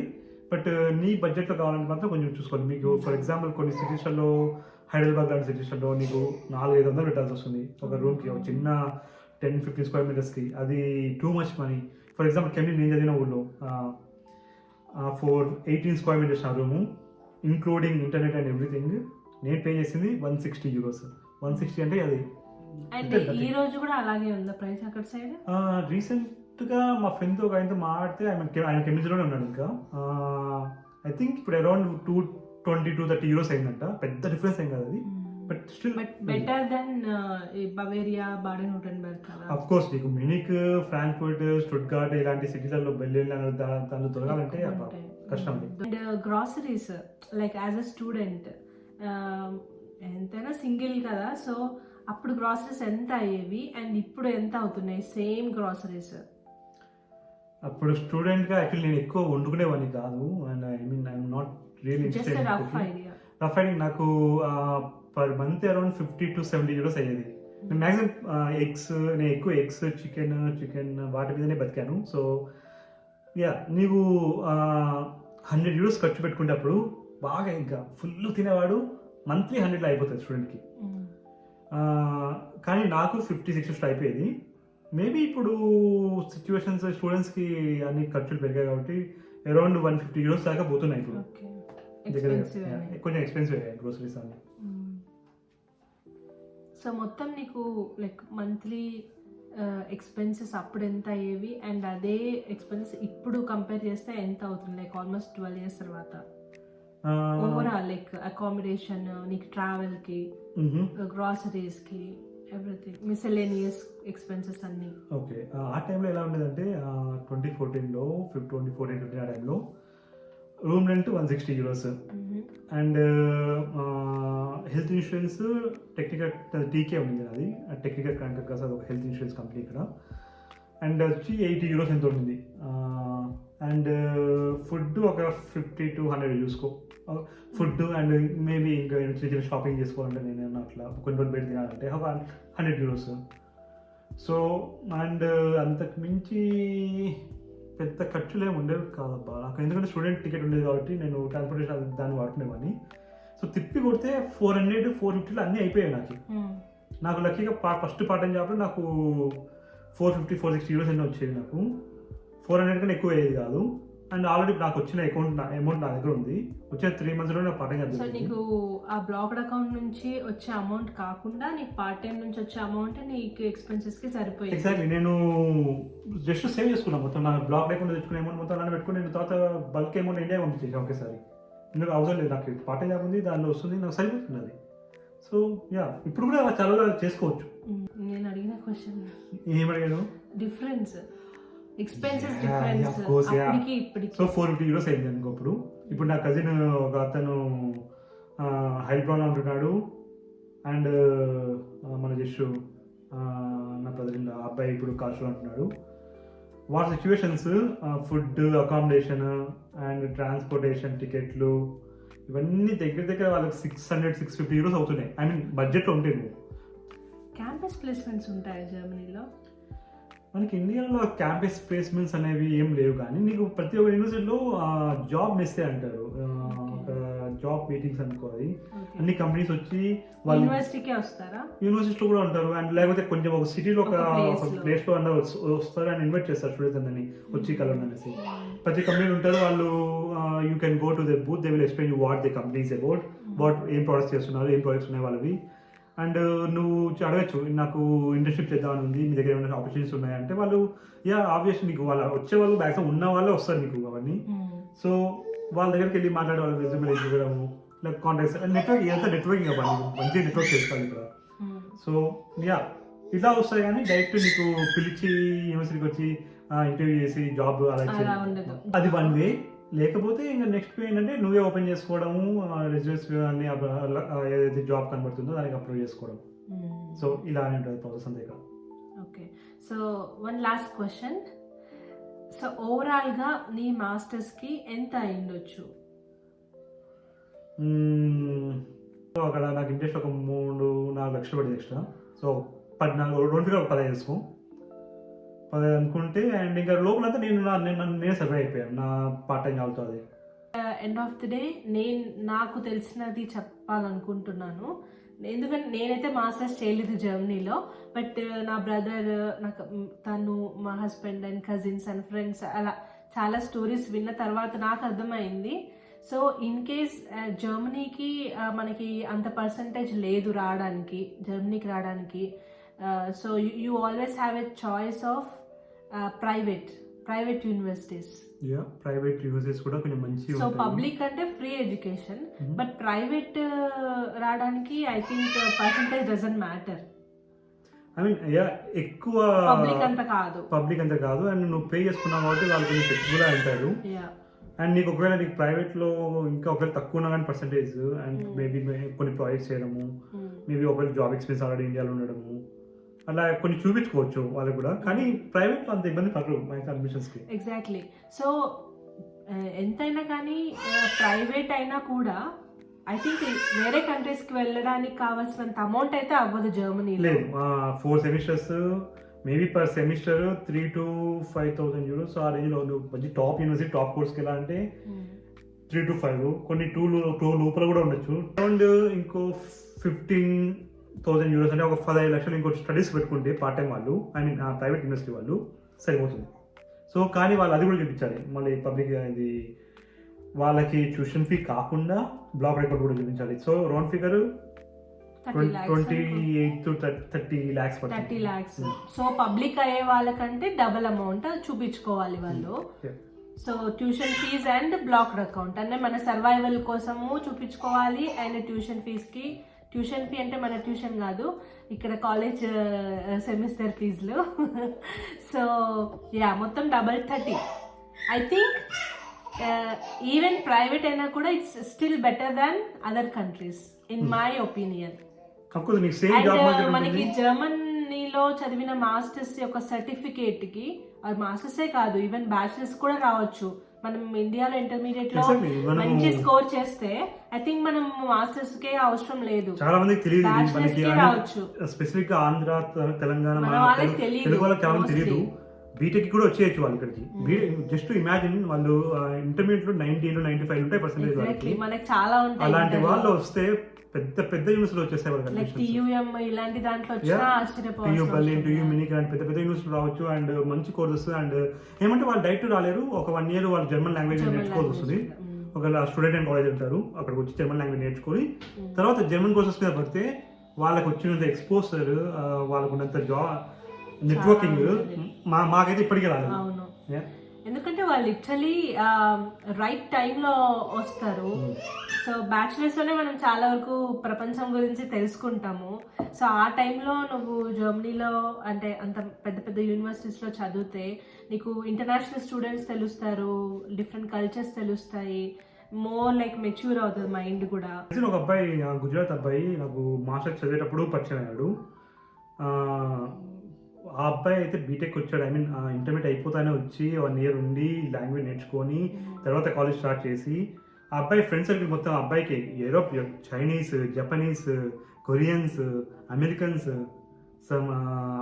బట్ నీ బడ్జెట్లో కావాలంటే మాత్రం కొంచెం చూసుకోండి. మీకు ఫర్ ఎగ్జాంపుల్ కొన్ని సిటీస్లలో, హైదరాబాద్ లాంటి సిటీస్లలో నీకు 400-500 పెట్టాల్సి వస్తుంది ఒక రూమ్కి, ఒక చిన్న 10-15 square meters. అది too much money. For example కెమ్లీ నేను చదివిన ఊళ్ళో 18 square meters నా room, including internet and everything, నేను పే చేసింది 160 యూరోస్. 160 అంటే అది. అండ్ ఈ రోజు కూడా అలాగే ఉందా ప్రైస్ అక్కడ సైడ్? రీసెంట్గా మా ఫ్రెండ్తో ఒక ఆయనతో మాట్లాడితే ఆయన కెమిస్ట్రీలోనే ఉన్నాడు. ఇంకా ఐ థింక్ ఇప్పుడు అరౌండ్ 220-230 యూరోస్ అయిందంట. పెద్ద డిఫరెన్స్ ఏం కాదు అది, but still better than Bavaria, Baden Württemberg కదా. ఆఫ్ కోర్స్ నీకు మ్యూనిక్, ఫ్రాంక్ఫర్ట్, స్టుట్గార్ట్ ఇలాంటి సిటీలలో బెర్లిన్ దానిలో దొరకాలంటే కష్టం. And groceries like as a student ఎంతైనా సింగిల్ కదా, సో అప్పుడు గ్రాసరీస్ ఎంత అయ్యేవి అండ్ ఇప్పుడు ఎంత అవుతున్నాయి సేమ్ గ్రాసరీస్? అప్పుడు స్టూడెంట్గా యాక్చువల్లీ నేను ఎక్కువ వండుకునేవాడిని కాదు. And I'm not really interested. Rough idea నాకు పర్ మంత్ అరౌండ్ 50-70 యూరోస్ అయ్యేది. నేను మ్యాక్సిమం నేను ఎక్కువ ఎగ్స్, చికెన్ వాటి మీదనే బతికాను. సో యా, నీకు 100 యూరోస్ ఖర్చు పెట్టుకుంటే అప్పుడు బాగా ఇంకా ఫుల్ తినేవాడు మంత్లీ 100లో అయిపోతుంది స్టూడెంట్కి. కానీ నాకు 50-60 అయిపోయేది. మేబీ ఇప్పుడు సిచ్యువేషన్స్ స్టూడెంట్స్కి అన్ని ఖర్చులు పెరిగాయి కాబట్టి అరౌండ్ 150 యూరోస్ దాకా పోతున్నాయి ఇప్పుడు. దగ్గర కొంచెం ఎక్స్పెన్సివ్ అయ్యాయి గ్రోసరీస్ అన్ని. సో మొత్తం నీకు లైక్ మంత్లీ ఎక్స్పెన్సెస్ అప్పుడు ఎంత అయ్యేవి అండ్ అదే ఎక్స్పెన్సెస్ ఇప్పుడు కంపేర్ చేస్తే ఎంత అవుతుంది, లైక్ ఆల్మోస్ట్ 12 years తర్వాత? ఓవరాల్ లైక్ అకామిడేషన్, నీకు ట్రావెల్కి, గ్రాసరీస్కి, ఎవ్రీథింగ్, మిసెలేనియస్ ఎక్స్పెన్సెస్ అన్నీ. ఓకే, ఆ టైంలో ఎలా ఉండేదంటే 2014 ఆ టైంలో room rent 160 euros and health insurance technical TK ఉంది. అది టెక్నికల్ క్రాంక్ కాదు, అది ఒక హెల్త్ ఇన్సూరెన్స్ కంపెనీ ఇక్కడ. అండ్ వచ్చి 80 యూరోస్ ఎంత ఉంటుంది. అండ్ ఫుడ్ ఒక 50-100 చూసుకో ఫుడ్. అండ్ మేబీ ఇంకా చిన్న షాపింగ్ చేసుకోవాలంటే నేను అట్లా కొన్ని బయట తినాలంటే 100 యూరోస్. సో అండ్ అంతకు మించి పెద్ద ఖర్చులు ఏమి ఉండేవి కాదబ్బా నాకు, ఎందుకంటే స్టూడెంట్ టికెట్ ఉండేది కాబట్టి నేను ట్రాన్స్పోర్టేషన్ దాన్ని వాడుకునేవాడిని. సో తిప్పి కొడితే 400-450లో అన్నీ అయిపోయాయి నాకు లక్కీగా ఫస్ట్ పార్ట్ టైం జాబ్లో నాకు 450-460 యూరోస్ అన్నీ వచ్చేది. నాకు 400 కన్నా ఎక్కువ అయ్యేది కాదు. అండ్ ఆల్రెడీ నాకు వచ్చిన అమౌంట్ నా దగ్గర ఉంది. వచ్చిన 3 monthsలో నాకు పార్ట్ టైం. సో నీకు ఆ బ్లాక్డ్ అకౌంట్ నుంచి వచ్చే అమౌంట్ కాకుండా నీకు పార్ట్ టైం నుంచి వచ్చే అమౌంట్ నీకు ఎక్స్పెన్సెస్కి సరిపోయింది. ఎగ్జాక్ట్లీ, నేను జస్ట్ సేవ్ చేసుకున్నాను మొత్తం. నా బ్లాక్ లేకుండా తెచ్చుకునే అమౌంట్ మొత్తం అలా పెట్టుకుని నేను తర్వాత బల్క్ అమౌంట్ ఇండియా పంపించేసాను ఒకేసారి. ఎందుకు అవసరం లేదు, నాకు పార్ట్ టైం జాబ్ ఉంది, దానిలో వస్తుంది, నాకు సరిపోతుంది అది. సో యా, ఇప్పుడు కూడా చాలా చేసుకోవచ్చు. నేను అడిగిన క్వశ్చన్ ఏమడిగాను? డిఫరెన్స్ ఎక్స్పెన్సెస్ డిఫరెన్స్ అప్పటికి ఇప్పటికి. సో 450 యూరోస్ అయింది అనుకోప్పుడు. ఇప్పుడు నా కజిన్ ఒక అతను హైల్బ్రాన్ ఉంటున్నాడు. అండ్ మన జస్ట్ నా బ్రదర్ అబ్బాయి ఇప్పుడు కాల్స్లో ఉంటున్నాడు. వాటి situations, food, accommodation and transportation, టికెట్లు, ఇవన్నీ దగ్గర దగ్గర వాళ్ళకి 600-650 euros అవుతున్నాయి. ఐ మీన్ బడ్జెట్లో ఉంటాయి. నువ్వు క్యాంపస్ ప్లేస్మెంట్స్ ఉంటాయి జర్మనీలో? మనకి ఇండియాలో క్యాంపస్ ప్లేస్మెంట్స్ అనేవి ఏం లేవు, కానీ నీకు ప్రతి ఒక్క యూనివర్సిటీలో జాబ్ మెస్సే అంటారు. జాబ్ మీటింగ్స్ అనుకోవాలి. అన్ని కంపెనీస్ వచ్చి వాళ్ళు యూనివర్సిటీకే వస్తారా? యూనివర్సిటీలో కూడా ఉంటారు. అండ్ లేకపోతే కొంచెం ఒక సిటీలో ఒక ప్లేస్ లో వస్తారు అండ్ ఇన్వైట్ చేస్తారు స్టూడెంట్స్ అందరినీ వచ్చి కలవండి అనేసి. ప్రతి కంపెనీ ఉంటారు. వాళ్ళు you can go to the booth, they will explain you what the companies about, ఏం ప్రొడక్ట్స్ చేస్తున్నారు, ఏం ప్రొడక్ట్స్ ఉన్నాయి వాళ్ళవి. అండ్ నువ్వు అడగచ్చు, నాకు ఇంటర్న్షిప్ చేద్దామని ఉంది, మీ దగ్గర ఏమైనా ఆపర్చునిటీస్ ఉన్నాయంటే వాళ్ళు ఆబ్వియస్ నీకు వాళ్ళ వచ్చే వాళ్ళు మ్యాక్సిమం ఉన్న వాళ్ళే వస్తారు నీకు అవన్నీ. సో వాళ్ళ దగ్గరికి వెళ్ళి మాట్లాడే వాళ్ళు రెజ్యూమే ఇవ్వడము, లైక్ కాంటాక్ట్స్, నెట్వర్క్, ఎంత నెట్వర్కింగ్ అవ్వాలి, మంచి నెట్వర్క్ చేసుకోవాలి ఇక్కడ. సో ఇలా వస్తాయి, కానీ డైరెక్ట్ నీకు పిలిచి యూనివర్సిటీకి వచ్చి ఇంటర్వ్యూ చేసి జాబ్ అలా ఉండదు. అది వన్ వే. లేకపోతే ఇంకా నెక్స్ట్ వే ఏంటంటే నువ్వే ఓపెన్ చేసుకోవడము, రెజ్యూమ్స్ అన్ని ఏదైతే జాబ్ కనబడుతుందో దానికి అప్లోడ్ చేసుకోవడం. సో ఇలానే ఉంటుంది ప్రాసెస్ అంతే. Okay, so one last question. So ఓవరాల్గా నీ మాస్టర్స్కి ఎంత అయిండొచ్చు? అక్కడ నాకు ఇంట్రెస్ట్ ఒక 3-4 లక్షలు పడింది ఎక్స్ట్రా. సో 15 చేసుకో 10 అనుకుంటే. అండ్ ఇంకా లోపలంతా నేను సర్వే అయిపోయాను నా పార్ట్ టైం జాబ్తో. అది ఎండ్ ఆఫ్ ది డే నాకు తెలిసినది చెప్పాలనుకుంటున్నాను. ఎందుకంటే నేనైతే మాస్టర్స్ చేయలేదు జర్మనీలో, బట్ నా బ్రదర్, నాకు తను, మా husband and cousins and friends, అలా చాలా స్టోరీస్ విన్న తర్వాత నాకు అర్థమైంది. సో ఇన్ కేస్ జర్మనీకి మనకి అంత పర్సంటేజ్ లేదు జర్మనీకి రావడానికి. So you always have a choice of private universities. Private universities కూడా కొంచెం మంచి. సో పబ్లిక్ అంటే ఫ్రీ ఎడ్యుకేషన్, బట్ ప్రైవేట్ రావడానికి I think percentage doesn't matter. I mean ఎక్కువ పబ్లిక్ అంత కాదు. అండ్ నువ్వు పే చేసుకున్నావు కాబట్టి వాళ్ళు కొంచెం ఫ్లెక్సిబుల్ అంటారు. అండ్ నీకు ఒకవేళ నీకు ప్రైవేట్లో ఇంకా ఒకవేళ తక్కువ ఉన్నా కానీ పర్సంటేజ్, అండ్ మేబీ కొన్ని ప్రాజెక్ట్స్ చేయడము, మేబీ ఒకవేళ జాబ్ ఎక్స్పీరియన్స్ ఆల్రెడీ ఇండియాలో ఉండడము, అలా కొన్ని చూపించుకోవచ్చు వాళ్ళకి కూడా. కానీ ప్రైవేట్లో అంత ఇబ్బంది పడరు అడ్మిషన్స్కి. ఎగ్జాక్ట్లీ. సో ఎంతైనా కానీ ప్రైవేట్ అయినా కూడా ఐ థింక్ వేరే కంట్రీస్కి వెళ్ళడానికి కావాల్సినంత అమౌంట్ అయితే అవ్వదు జర్మనీలో. లేదు, 4 semesters maybe per semester 3,000 to 5,000 euros ఆ రేంజ్లో. మంచి టాప్ యూనివర్సిటీ టాప్ కోర్స్కి ఎలా అంటే 3 to 5, కొన్ని 2 లోపల కూడా ఉండొచ్చు. అరౌండ్ ఇంకో 15,000 euros అంటే ఒక 15 లక్షలు ఇంకో స్టడీస్ పెట్టుకుంటే పార్ట్ టైం వాళ్ళు, ఐ మీన్ ప్రైవేట్ యూనివర్సిటీ వాళ్ళు సరిపోతుంది. సో కానీ వాళ్ళు అది కూడా చూపించాలి మళ్ళీ పబ్లిక్. ఇది వాళ్ళకి ట్యూషన్ ఫీ కాకుండా బ్లాక్ రికార్డ్ కూడా చూపించాలి. So round figure 28 to 30 lakhs. 30 lakhs. So public అయ్యే వాళ్ళకంటే డబుల్ అమౌంట్ చూపించుకోవాలి వాళ్ళు. So tuition fees and blocked account అంటే మన సర్వైవల్ కోసము చూపించుకోవాలి. అండ్ ట్యూషన్ ఫీ అంటే మన ట్యూషన్ కాదు, ఇక్కడ కాలేజ్ సెమిస్టర్ ఫీజులు. సో మొత్తం double 30. I think even private అయినా కూడా it's still better than other countries in my opinion. మనకి జర్మనీలో చదివిన మాస్టర్స్ యొక్క సర్టిఫికేట్ కి, అది మాస్టర్సే కాదు ఈవెన్ బ్యాచిలర్స్ కూడా రావచ్చు. మనం ఇండియాలో ఇంటర్మీడియట్ లో మంచి స్కోర్ చేస్తే ఐ థింక్ మనం మాస్టర్స్ కే అవసరం లేదు, చాలా మందికి తెలియదు. బ్యాచిలర్స్ కే రావచ్చు. స్పెసిఫిక్ గా ఆంధ్ర, తెలంగాణ, తెలుగు వాళ్ళకి చాలా మంది తెలియదు. బీటెక్ కూడా వచ్చేయచ్చు వాళ్ళు ఇక్కడికి. జస్ట్ ఇమాజిన్ వాళ్ళు ఇంటర్మీడియట్ లో 90-95 ఉంటాయి పర్సెంటేజ్ వాళ్ళకి. మనకి చాలా ఉంటాయి. అలాంటి వాళ్ళు వస్తే పెద్ద యూనివర్సిటీలు వచ్చేస్తాయి వాళ్ళకి. ఇలాంటి దాంట్లో వచ్చినా ఆశ్చర్యపోవచ్చు. TU మినిక్ లాంటి పెద్ద యూనివర్సిటీలు రావచ్చు. అండ్ మంచి కోర్సెస్. అండ్ ఏమంటే వాళ్ళు డైరెక్ట్ రాలేరు, ఒక 1 year వాళ్ళు జర్మన్ లాంగ్వేజ్ నేర్చుకోవాల్సి వస్తుంది. ఒక స్టూడెంట్ అండ్ కాలేజ్ ఉంటారు, అక్కడికి వచ్చి జర్మన్ లాంగ్వేజ్ నేర్చుకొని తర్వాత జర్మన్ కోర్సెస్ మీద పడితే వాళ్ళకి వచ్చినంత ఎక్స్పోజర్, వాళ్ళకు ఉన్నంత నెట్వర్కింగ్ మాకైతే ఇప్పటికీ రాలేదు. ఎందుకంటే వాళ్ళు లిటరలీ రైట్ టైంలో వస్తారు. సో బ్యాచిలర్స్ లోనే మనం చాలా వరకు ప్రపంచం గురించి తెలుసుకుంటాము. సో ఆ టైంలో నువ్వు జర్మనీలో అంటే అంత పెద్ద యూనివర్సిటీస్లో చదివితే నీకు ఇంటర్నేషనల్ స్టూడెంట్స్ తెలుస్తారు, డిఫరెంట్ కల్చర్స్ తెలుస్తాయి, మోర్ లైక్ మెచ్యూర్ అవుతుంది మైండ్ కూడా. ఒక అబ్బాయి, గుజరాత్ అబ్బాయి, నాకు మాస్టర్స్ చదివేటప్పుడు పరిచయం అయ్యాడు. ఆ అబ్బాయి అయితే బీటెక్ వచ్చాడు, ఐ మీన్ ఇంటర్మీడియట్ అయిపోతానే వచ్చి 1 year ఉండి లాంగ్వేజ్ నేర్చుకొని తర్వాత కాలేజ్ స్టార్ట్ చేసి ఆ అబ్బాయి ఫ్రెండ్ సర్కిల్ మొత్తం అబ్బాయికి Europe, Chinese, Japanese, Koreans, Americans, some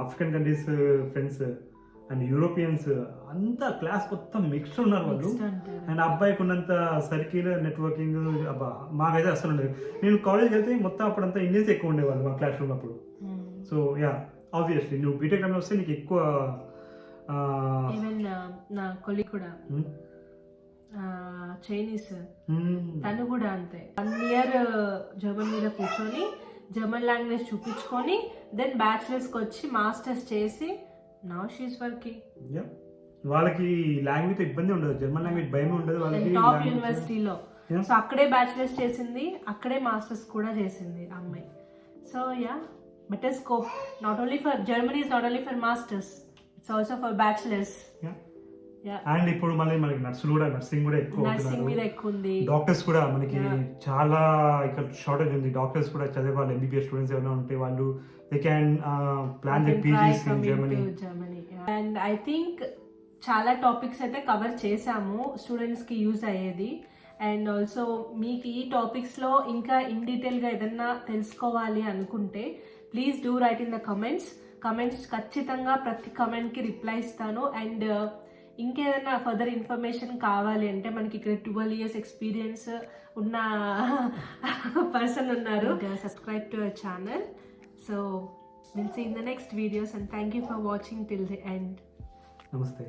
African countries friends and Europeans, అంతా క్లాస్ మొత్తం మిక్స్డ్ ఉన్నారు వాళ్ళు. అండ్ అబ్బాయికి ఉన్నంత సర్కిల్ నెట్వర్కింగ్ అబ్బా మాకైతే అసలు ఉండేది. నేను కాలేజ్కి వెళ్తే మొత్తం అప్పుడంతా ఇండియన్స్ ఎక్కువ ఉండేవాళ్ళు మా క్లాస్ రూమ్ అప్పుడు. సో యా ఆబ్వియస్లీ నువ్వు బీటెక్ టైంలో వస్తే నీకు ఎక్కువ ఈవెన్ నా కొలి కూడా చైనీస్, తను కూడా అంతే 1 year జర్మన్ మీద కూర్చొని జర్మన్ లాంగ్వేజ్ చూపించుకొని దెన్ బ్యాచిలర్స్కి వచ్చి మాస్టర్స్ చేసి నౌ షీఈస్ వర్కింగ్. వాళ్ళకి లాంగ్వేజ్ ఇబ్బంది ఉండదు, జర్మన్ లాంగ్వేజ్ భయం ఉండదు వాళ్ళకి. టాప్ యూనివర్సిటీలో సో అక్కడే బ్యాచిలర్స్ చేసింది, అక్కడే మాస్టర్స్ కూడా చేసింది ఆ అమ్మాయి. So yeah better scope not only for Germany is not only for masters, it's also for bachelors. And ఇప్పుడు మళ్ళీ మనకి నర్సింగ్ కూడా ఎక్కువ నర్సింగ్ మీద ఎక్కువ ఉంది. డాక్టర్స్ కూడా మనకి చాలా ఇక్కడ షార్టేజ్ ఉంది. డాక్టర్స్ కూడా చదివే వాళ్ళు ఎంబీబీఎస్ స్టూడెంట్స్ ఏమైనా ఉంటే వాళ్ళు they can plan they PGs in Germany. And I think చాలా టాపిక్స్ అయితే కవర్ చేసాము స్టూడెంట్స్ కి యూజ్ అయ్యేది. అండ్ ఆల్సో మీకు ఈ టాపిక్స్లో ఇంకా ఇన్ డీటెయిల్గా ఏదన్నా తెలుసుకోవాలి అనుకుంటే please do write in the comments ఖచ్చితంగా ప్రతి కమెంట్కి రిప్లై ఇస్తాను. అండ్ ఇంకేదైనా ఫర్దర్ ఇన్ఫర్మేషన్ కావాలి అంటే మనకి ఇక్కడ 12 years ఎక్స్పీరియన్స్ ఉన్న పర్సన్ ఉన్నారు. Subscribe to our channel. So will see in the next videos and thank you for watching till the end. నమస్తే.